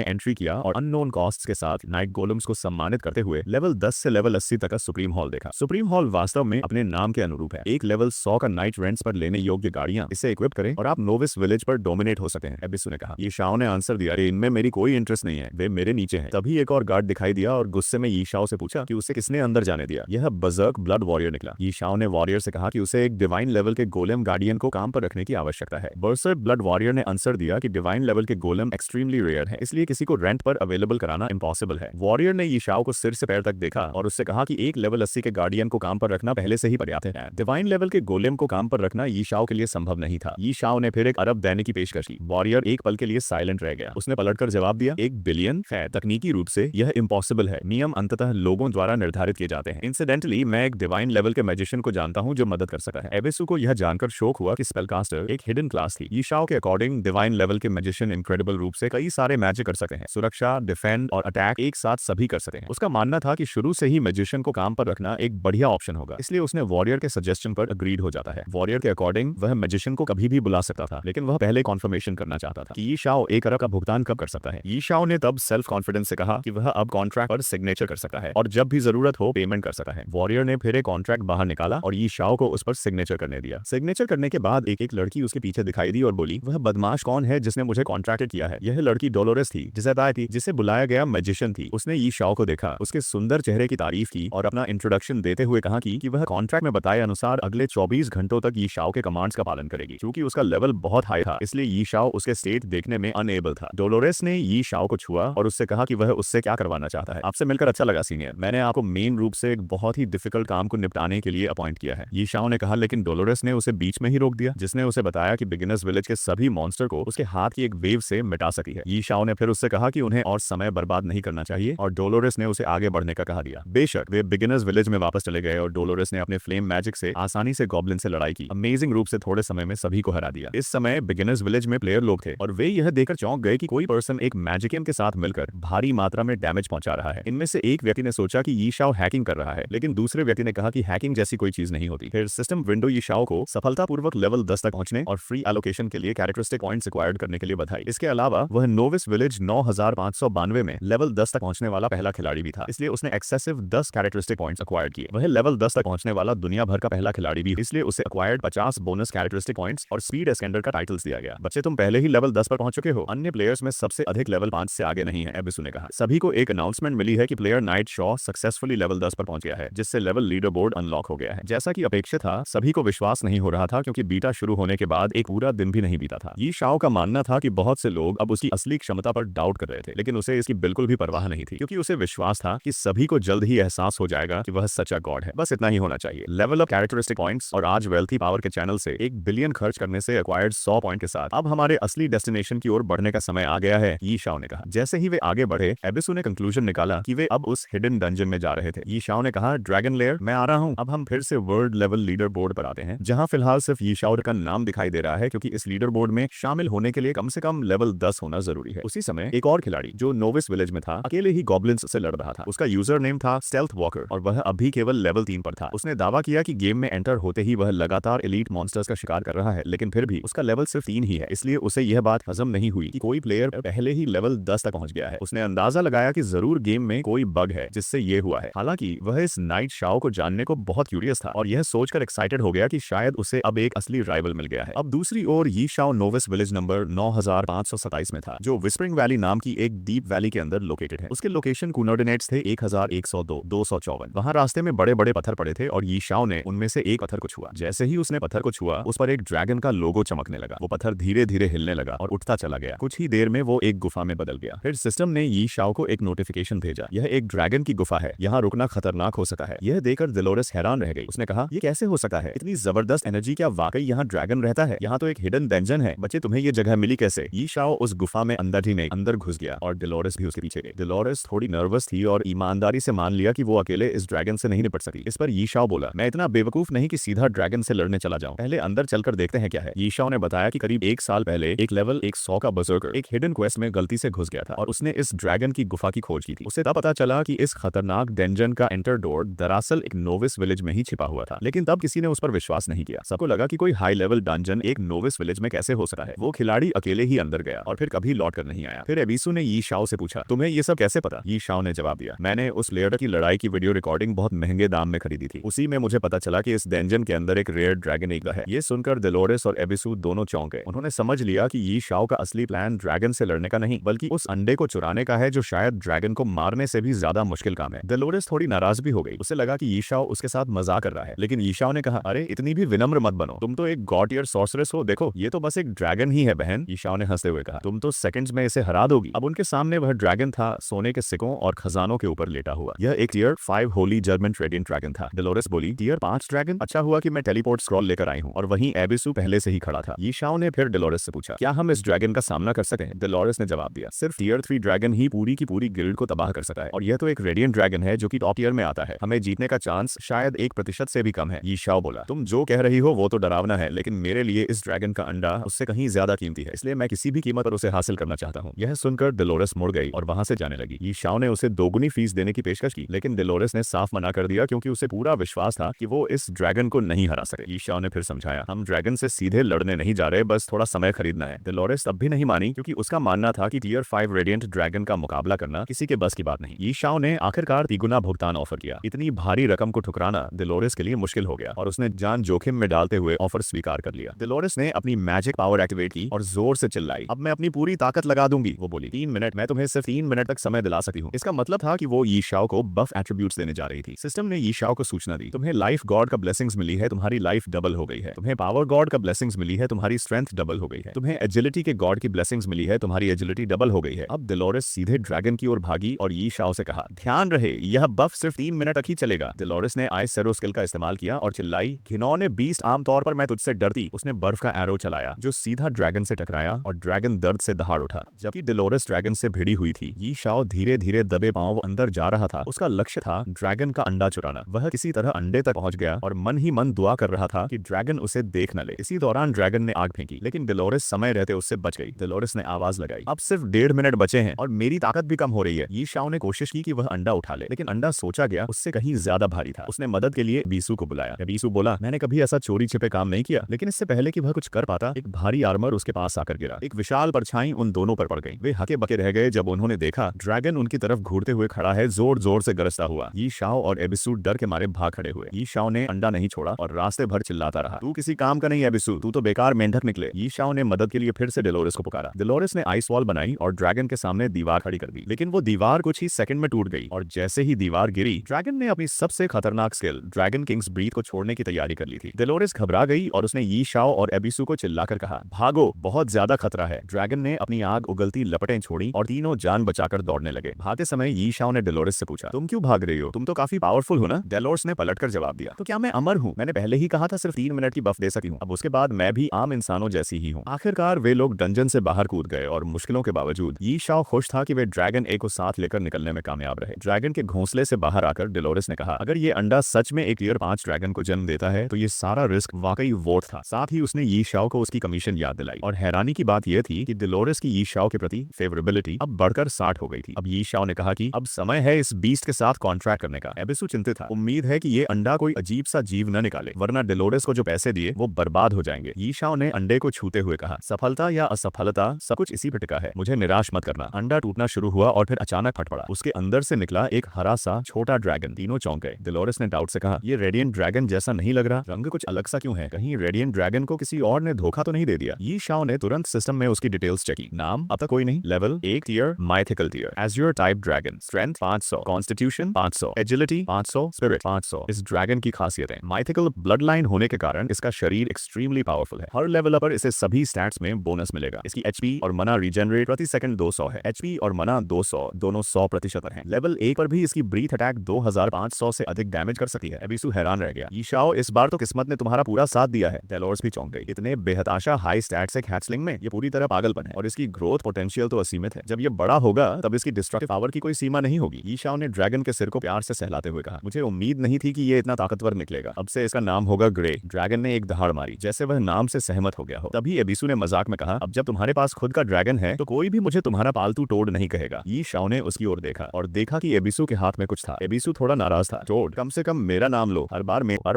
एंट्री किया और अननोन कॉस्ट्स के साथ नाइट गोलम्स को सम्मानित करते हुए लेवल 10 से लेवल 80 तक का सुप्रीम हॉल देखा। सुप्रीम हॉल वास्तव में अपने नाम के अनुरूप है, एक लेवल 100 का नाइट रेंट्स पर लेने योग्य गाड़ियां। इसे इक्विप करें और आप नोविस विलेज पर डोमिनेट हो सकते हैं, एबिसु ने कहा। यी शाओ ने आंसर दिया, इनमें मेरी कोई इंटरेस्ट नहीं है, वे मेरे नीचे हैं। तभी एक और गार्ड दिखाई दिया और गुस्से में यी शाओ से पूछा कि उसे किसने अंदर जाने दिया। यह बजर्क ब्लड वॉरियर निकला। यी शाओ ने वॉरियर से कहा कि उसे एक डिवाइन लेवल के गोलेम गार्डियन को काम पर रखने की आवश्यकता है। बर्सर्क ब्लड वॉरियर ने आंसर दिया कि डिवाइन लेवल के गोलेम एक्सट्रीमली रेयर है, इसलिए किसी को रेंट पर अवेलेबल कराना इम्पॉसिबल है। वॉरियर ने यी शाओ को सिर से पैर तक देखा और उससे कहा कि एक लेवल 80 के गार्डियन को काम पर रखना पहले से ही पर्याप्त है। डिवाइन लेवल के गोलेम को काम पर रखना यी शाओ के लिए संभव नहीं था। यी शाओ ने फिर एक अरब देने की पेशकश की। वॉरियर एक पल के लिए साइलेंट रह गया। उसने पलटकर जवाब दिया, 1 बिलियन है, तकनीकी रूप से यह इम्पॉसिबल है। नियम अंततः लोगों द्वारा निर्धारित किए जाते हैं। इंसिडेंटली मैं एक डिवाइन लेवल के मैजिशियन को जानता हूं जो मदद कर सकता है। एबिसु को यह जानकर शौक हुआ कि स्पेलकास्टर एक हिडन क्लास थी। यी शाओ के अकॉर्डिंग डिवाइन लेवल के मैजिशियन इनक्रेडिबल रूप से कई सारे मैजिक कर सकते हैं, सुरक्षा, डिफेंड और अटैक एक साथ सभी कर सकते हैं। उसका मानना था कि शुरू से ही मैजिशियन को काम पर रखना एक बढ़िया ऑप्शन होगा, इसलिए उसने वॉरियर के सजेशन पर अग्रीड हो जाता है। वॉरियर के अकॉर्डिंग वह मैजिशियन को कभी भी बुला सकता था, लेकिन वह पहले कॉन्फर्मेशन करना चाहता था कि यी शाओ 1 अरब का भुगतान कब कर सकता है। यी शाओ ने तब सेल्फ कॉन्फिडेंस से कहा कि वह अब कॉन्ट्रैक्ट पर सिग्नेचर कर सकता है और जब भी जरूरत हो पेमेंट कर सकता है। वॉरियर ने फिर एक कॉन्ट्रैक्ट बाहर निकाला और यी शाओ को उस पर सिग्नेचर करने दिया। सिग्नेचर करने के बाद एक लड़की उसके पीछे दिखाई दी और बोली, वह बदमाश कौन है जिसने मुझे कॉन्ट्रैक्टेड किया है। यह लड़की डोलोरेस थी, जिसे बुलाया गया मैजिशियन थी। उसने यी शाओ को देखा, उसके सुंदर चेहरे की तारीफ की और अपना इंट्रोडक्शन देते हुए कहा कि वह कॉन्ट्रैक्ट में बताए अनुसार अगले 24 घंटों तक यी शाओ के कमांड्स का पालन करेगी। क्योंकि उसका लेवल बहुत हाई था, इसलिए यी शाओ उसके स्टेट देखने में अनएबल था। डोलोरेस ने यी शाओ को छुआ और उससे कहा कि वह उससे क्या करवाना चाहता है। आपसे मिलकर अच्छा लगा सीनियर, मैंने आपको मेन रूप से एक बहुत ही डिफिकल्ट काम को निपटाने के लिए अपॉइंट किया है। यी शाओ ने कहा, लेकिन डोलोरेस ने उसे बीच में ही रोक दिया, जिसने उसे बताया कि बिगिनर्स विलेज के सभी मॉन्स्टर को उसके हाथ की एक वेव से मिटा सकती है। यी शाओ ने फिर उससे कहा कि उन्हें और समय बर्बाद नहीं करना चाहिए और डोलोरेस ने उसे आगे बढ़ने का कहा दिया। बेशक वे बिगिनर्स विलेज में वापस चले गए और डोलोरेस ने अपने फ्लेम मैजिक से आसानी से गॉब्लिन से लड़ाई की। अमेजिंग रूप से थोड़े समय में सभी को हरा दिया। इस समय बिगिनर्स विलेज में प्लेयर लोग थे और वे यह देखकर चौंक गए कि कोई पर्सन एक मैजिकियन के साथ मिलकर भारी मात्रा में डैमेज पहुंचा रहा है। इनमें से एक व्यक्ति ने सोचा कि यी शाओ हैकिंग कर रहा है, लेकिन दूसरे व्यक्ति ने कहा कि हैकिंग जैसी कोई चीज नहीं होती। फिर सिस्टम विंडो यी शाओ को सफलतापूर्वक लेवल 10 तक पहुंचने और फ्री एलोकेशन के लिए कैरेक्टरिस्टिक पॉइंट्स एक्वायर्ड करने के लिए बधाई। इसके अलावा वह नोविस विलेज 9592 में लेवल 10 तक पहुंचने वाला पहला खिलाड़ी भी था, इसलिए उसने एक्सेसिव 10 कैरेक्टरिस्टिक पॉइंट्स एक्वायर्ड किए। वह लेवल 10 तक पहुंचने वाला दुनिया भर का पहला खिलाड़ी भी, इसलिए उसे एक्वायर्ड 50 बोनस कैरेक्टरिस्टिक पॉइंट्स और स्पीड एस्केंडर का टाइटल्स दिया गया। बच्चे, तुम पहले ही लेवल 10 पर पहुंच चुके हो, अन्य प्लेयर्स में सबसे अधिक लेवल 5 से आगे नहीं है, एबिसु ने कहा। सभी को एक अनाउंसमेंट मिली है कि player night Shaw successfully level 10 पर पहुंच गया है, जिससे लेवल लीडर बोर्ड अनलॉक हो गया है। जैसा कि अपेक्षित था, सभी को विश्वास नहीं हो रहा था क्योंकि बीटा शुरू होने के बाद एक पूरा दिन भी नहीं बीता था। यी शाओ का मानना था कि बहुत से लोग अब उसकी असली क्षमता पर डाउट कर रहे थे, लेकिन उसे इसकी बिल्कुल भी परवाह नहीं थी, क्योंकि उसे विश्वास था कि सभी को जल्द ही एहसास हो जाएगा कि वह सच्चा गॉड है। बस इतना ही होना चाहिए। लेवल अप कैरेक्टरिस्टिक पॉइंट्स और आज वेल्थी पावर के चैनल से 1 बिलियन खर्च करने से एक्वायर्ड 100 पॉइंट के साथ अब हमारे असली डेस्टिनेशन की ओर बढ़ने का समय आ गया है, यी शाओ ने कहा। जैसे ही वे आगे बढ़े, एबिसु ने कंक्लूजन निकाला कि वे अब उस हिडन डंजन में जा रहे थे। यी शाओ ने कहा, ड्रैगन लेयर, मैं आ रहा हूं। अब हम फिर से वर्ल्ड लेवल लीडर बोर्ड पर आते हैं, जहां फिलहाल सिर्फ यी शाओ का नाम दिखाई दे रहा है, क्योंकि इस लीडर बोर्ड में शामिल होने के लिए कम से कम लेवल 10 होना जरूरी है। उसी समय एक और खिलाड़ी जो नोविस विलेज में था, अकेले ही गॉब्लिन्स से लड़ रहा था। उसका यूजर नेम था स्टेल्थ वॉकर और वह अभी केवल लेवल 3 पर था। उसने दावा किया कि गेम में एंटर होते ही वह लगातार एलीट मॉन्स्टर्स का शिकार कर रहा है, लेकिन फिर भी उसका लेवल सिर्फ 3 ही है, इसलिए उसे यह बात हजम नहीं हुई कि कोई प्लेयर पहले ही लेवल 10 तक पहुंच गया है। उसने अंदाजा लगाया कि जरूर गेम में कोई बग है जिससे ये हुआ है। हालांकि वह इस नाइट शाओ को जानने को बहुत क्यूरियस था और यह सोचकर एक्साइटेड हो गया कि शायद उसे अब एक असली राइवल मिल गया है। अब दूसरी ओर यी शाओ नोविस विलेज नंबर 9527 में था, जो विस्परिंग वैली नाम की एक डीप वैली के अंदर लोकेटेड है। उसके लोकेशन कोऑर्डिनेट्स थे 1102, 254। वहां रास्ते में बड़े बड़े पत्थर पड़े थे और यी शाओ ने उनमें से एक पत्थर को छुआ। जैसे ही उसने पत्थर को छुआ, उस पर एक ड्रैगन का लोगो चमकने लगा। वो पत्थर धीरे धीरे हिलने लगा और उठता चला गया। कुछ ही देर में वो एक गुफा में बदल गया। फिर सिस्टम ने यी शाओ को एक नोटिफिकेशन भेजा, यह एक ड्रैगन की गुफा है, यहाँ रुकना खतरनाक हो सकता है। यह देखकर डोलोरेस हैरान रह गई। उसने कहा, ये कैसे हो सकता है? इतनी जबरदस्त एनर्जी, क्या वाकई यहाँ ड्रैगन रहता है? यहाँ तो एक हिडन डंजन है। बच्चे, तुम्हें ये जगह मिली कैसे? यी शाओ उस गुफा में अंदर ही नहीं, अंदर घुस गया और डोलोरेस भी उसके पीछे गई। डोलोरेस थोड़ी नर्वस थी और ईमानदारी से मान लिया कि वो अकेले इस ड्रैगन से नहीं निपट सकती। इस पर यी शाओ बोला, मैं इतना बेवकूफ नहीं कि सीधा ड्रैगन से लड़ने चला जाऊं, पहले अंदर चलकर देखते हैं क्या है। यी शाओ ने बताया कि करीब 1 साल पहले एक लेवल 100 का बर्सर्कर एक हिडन क्वेस्ट में गलती से घुस गया था और उसने इस ड्रैगन की गुफा की खोज की थी। उसे तब पता चला कि इस खतरनाक डंजन का एंटर डोर दरअसल एक नोविस विलेज में ही छिपा हुआ था, लेकिन तब किसी ने उस पर विश्वास नहीं किया। सबको लगा कि कोई हाई लेवल डंजन एक नोविस विलेज में कैसे हो सकता है। वो खिलाड़ी अकेले ही अंदर गया और फिर कभी लौट कर नहीं आया। फिर एबिसु ने यी शाओ से पूछा, तुम्हें ये सब कैसे पता? यी शाओ ने जवाब दिया, मैंने उस प्लेयर की लड़ाई की वीडियो रिकॉर्डिंग बहुत महंगे दाम में खरीदी थी। उसी में मुझे पता चला कि इस डेंजन के अंदर एक रेयर ड्रैगन एग है। ये सुनकर डेलोरेस और एबिसु दोनों चौंक गए। उन्होंने समझ लिया कि यी शाओ का असली प्लान ड्रैगन से लड़ने का नहीं बल्कि उस अंडे को चुराने का है जो शायद ड्रैगन को मारने से भी ज्यादा मुश्किल काम है। डेलोरेस थोड़ी नाराज भी हो गई। उसे लगा कि यी शाओ उसके साथ मजाक कर रहा है, लेकिन यी शाओ ने कहा, अरे इतनी भी विनम्र मत बनो, तुम तो एक गॉड ईयर सॉर्सरेस हो, देखो ये तो बस एक ड्रैगन ही है बहन। यी शाओ ने हंसते हुए कहा, तुम तो सेकंड्स में इसे हरा दोगी। अब उनके सामने वह ड्रैगन था, सोने के सिक्कों और खजानों के ऊपर लेटा हुआ। यह एक tier 5 holy judgment radiant dragon था। डेलोरेस बोली, टियर 5 ड्रैगन? अच्छा हुआ कि मैं टेलीपोर्ट स्क्रॉल लेकर आई हूँ। और वहीं एबिसु पहले से ही खड़ा था। यी शाओ ने फिर डेलोरेस से पूछा, क्या हम इस ड्रैगन का सामना कर सकते हैं? डेलोरेस ने जवाब दिया, सिर्फ टियर 3 ड्रैगन ही पूरी की पूरी गिल्ड को तबाह कर सकता है, और यह तो एक रेडिएंट ड्रैगन है जो कि टॉप टियर में आता है। हमें जीतने का चांस शायद 1% से भी कम है। यी शाओ बोला, तुम जो कह रही हो वो तो डरावना है, लेकिन मेरे लिए इस ड्रैगन का अंडा उससे कहीं ज्यादा कीमती है, इसलिए मैं किसी भी कीमत पर उसे हासिल करना चाहता हूँ। यह सुनकर डेलोरेस मुड़ गई और वहां से जाने लगी। यी शाओ ने उसे दोगुनी फीस देने की पेशकश की, लेकिन डेलोरेस ने साफ मना कर दिया क्योंकि उसे पूरा विश्वास था कि वो इस ड्रैगन को नहीं हरा सके। यी शाओ ने फिर समझाया, हम ड्रैगन से सीधे लड़ने नहीं जा रहे, बस थोड़ा समय खरीदना है। डेलोरेस तब भी नहीं मानी क्योंकि उसका मानना था कि टियर 5 रेडिएंट ड्रैगन का मुकाबला करना किसी के बस की बात नहीं। यी शाओ ने आखिरकार तिगुना भुगतान ऑफर किया। इतनी भारी रकम को ठुकराना डेलोरेस के लिए मुश्किल हो गया और उसने जान जोखिम में डालते हुए ऑफर स्वीकार कर लिया। डेलोरेस ने अपनी मैजिक पावर एक्टिवेट की और जोर से चिल्लाई, अब मैं अपनी पूरी ताकत लगा दूंगी। वो बोली, 3 मिनट, मैं तुम्हें सिर्फ 3 मिनट तक समय दिला सकती हूँ। इसका मतलब था कि वो यी शाओ को बफ एट्रीब्यूट्स देने जा रही थी। सिस्टम ने यी शाओ को सूचना दी, तुम्हें लाइफ गॉड का ब्लेसिंग्स मिली है, तुम्हारी लाइफ डबल हो गई है। तुम्हें पावर गॉड का ब्लेसिंग्स मिली है, तुम्हारी स्ट्रेंथ डबल हो गई है। तुम्हें एजिलिटी के गॉड की ब्लेसिंग्स मिली है, तुम्हारी एजिलिटी डबल हो गई है। अब डेलोरेस सीधे ड्रैगन की ओर भागी और यी शाओ से कहा, ध्यान रहे यह बफ सिर्फ 3 मिनट तक ही चलेगा। डेलोरेस ने आइस सेरो स्किल का इस्तेमाल किया और चिल्लाई, घिनौने बीस्ट, आमतौर पर मैं तुझसे डरती। उसने बर्फ का एरो चलाया जो सीधा ड्रैगन से टकराया और ड्रैगन दर्द से दहाड़ उठा। जबकि डेलोरेस ड्रैगन से भिड़ी हुई थी, यी शाओ धीरे धीरे दबे पांव अंदर जा रहा था। उसका लक्ष्य था ड्रैगन का अंडा चुराना। वह किसी तरह अंडे तक पहुंच गया और मन ही मन दुआ कर रहा था कि ड्रैगन उसे देख न ले। इसी दौरान ड्रैगन ने आग फेंकी, लेकिन डेलोरेस समय रहते उससे बच गई। डेलोरेस ने आवाज लगाई, अब सिर्फ 1.5 मिनट बचे हैं और मेरी ताकत भी कम हो रही है। यी शाओ ने कोशिश की कि वह अंडा उठा ले, लेकिन अंडा सोचा गया उससे कहीं ज्यादा भारी था। उसने मदद के लिए एबिसु को बुलाया। एबिसु बोला, मैंने कभी ऐसा चोरी छिपे काम नहीं किया, लेकिन इससे पहले कि वह कुछ कर पाता, एक भारी आर्मर उसके पास आकर गिरा। एक विशाल परछाई उन दोनों पर पड़ गई। वे हके बके रह गए जब उन्होंने देखा ड्रैगन उनकी तरफ घूरते हुए खड़ा है, जोर जोर से गरजता हुआ। यी शाओ और एबिसु डर के मारे भाग खड़े हुए। यी शाओ ने अंडा नहीं छोड़ा और रास्ते भर चिल्लाता रहा, तू किसी काम का नहीं एबिसु, तू तो बेकार मेंढक निकले। यी शाओ ने मदद के लिए फिर से डेलोरेस को पुकारा। डेलोरेस ने आइस वॉल बनाई और ड्रैगन के सामने दीवार खड़ी कर दी, लेकिन वो दीवार कुछ ही सेकंड में टूट गई और जैसे ही दीवार गिरी, ड्रैगन ने अपनी सबसे खतरनाक स्किल ड्रैगन किंग्स ब्रीथ को छोड़ने की तैयारी कर ली थी। डेलोरेस घबरा गई और उसने यी शाओ और एबिसु को चिल्लाकर कहा, भागो, बहुत ज्यादा खतरा है। ड्रैगन ने अपनी आग उगलती लपटें छोड़ी और तीनों जान बचाकर दौड़ने लगे। भागते समय यी शाओ ने डेलोरेस से पूछा, तुम क्यों भाग रही हो? तुम तो काफी पावरफुल हो ना? डेलोरेस ने पलटकर जवाब दिया, तो क्या मैं अमर हूँ? मैंने पहले ही कहा था सिर्फ 3 मिनट की बफ दे सकी हूँ। अब उसके बाद मैं भी आम इंसानों जैसी ही हूँ। आखिरकार वे लोग डंजन से बाहर कूद गए और मुश्किलों के बावजूद यी शाओ खुश था कि वे ड्रैगन ए को साथ लेकर निकलने में कामयाब रहे। ड्रैगन के घोंसले से बाहर आकर डेलोरेस ने कहा, अगर ये अंडा सच में एक टियर 5 ड्रैगन को जन्म देता है तो ये सारा रिस्क वाकई वोट था। साथ ही उसने यी शाओ को उसकी कमीशन याद दिलाई और हैरानी की बात यह थी कि डेलोरेस की यी शाओ के प्रति फेवरेबिलिटी अब बढ़कर 60 हो गई थी। अब यी शाओ ने कहा कि अब समय है इस बीस्ट के साथ कॉन्ट्रैक्ट करने का। एबिसु चिंतित था, उम्मीद है कि ये अंडा कोई अजीब सा जीव न निकाले, वरना डेलोरेस को जो पैसे दिए वो बर्बाद हो जाएंगे। यी शाओ ने अंडे को छूते हुए कहा, सफलता या असफलता सब कुछ इसी पे टिका है, मुझे निराश मत करना। अंडा टूटना शुरू हुआ और फिर अचानक फट पड़ा। उसके अंदर से निकला एक हरा सा छोटा ड्रैगन। तीनों चौंक गए। डेलोरेस ने डाउट से कहा, ये रेडिएंट ड्रैगन जैसा नहीं लग रहा, रंग कुछ अलग सा क्यों है? कहीं रेडिएंट ड्रैगन को किसी और ने धोखा तो नहीं दे दिया? यी शाओ ने तुरंत सिस्टम में उसकी डिटेल्स चेक की। नाम अब तक कोई नहीं, level 1 tier, mythical tier, azure type dragon, strength 500, constitution 500, agility 500, spirit 500। इस ड्रैगन की खासियतें, माइथिकल ब्लड लाइन होने के कारण इसका शरीर एक्सट्रीमली पावरफुल है। हर लेवल पर इसे सभी स्टैट्स में बोनस मिलेगा। इसकी एचपी और मना रीजनरेट प्रति सेकंड 200 है। एचपी और मना 200 दोनों 100% पर है। लेवल 1 पर भी इसकी ब्रीथ अटैक 2500 से अधिक डैमेज कर सकती है। एबिसु हैरान रह गया। यी शाओ, इस बार तो किस्मत ने तुम्हारा पूरा साथ दिया है। डेलोरेस भी चौंक गई। इतने बेहताशा हाई स्टैट्स एक हैचलिंग में ये पूरी तरह पागलपन है और इसकी ग्रोथ पोटेंशियल तो असीमित है। जब ये बड़ा होगा तब इसकी डिस्ट्रक्टिव पावर की कोई सीमा नहीं होगी। यी शाओ ने ड्रैगन के सिर को प्यार से सहलाते हुए कहा, मुझे उम्मीद नहीं थी कि ये इतना ताकतवर निकलेगा। अब से इसका नाम होगा ग्रे। ड्रैगन ने एक दहाड़ मारी जैसे वह नाम से सहमत हो गया हो। तभी एबिसु ने मजाक में कहा, अब जब तुम्हारे पास खुद का ड्रैगन है तो कोई भी मुझे तुम्हारा पालतू टोड नहीं कहेगा। यी शाओ ने उसकी ओर देखा और देखा कि एबिसु के हाथ में कुछ था। एबिसु थोड़ा नाराज था। टोड, कम से कम मेरा नाम लो, हर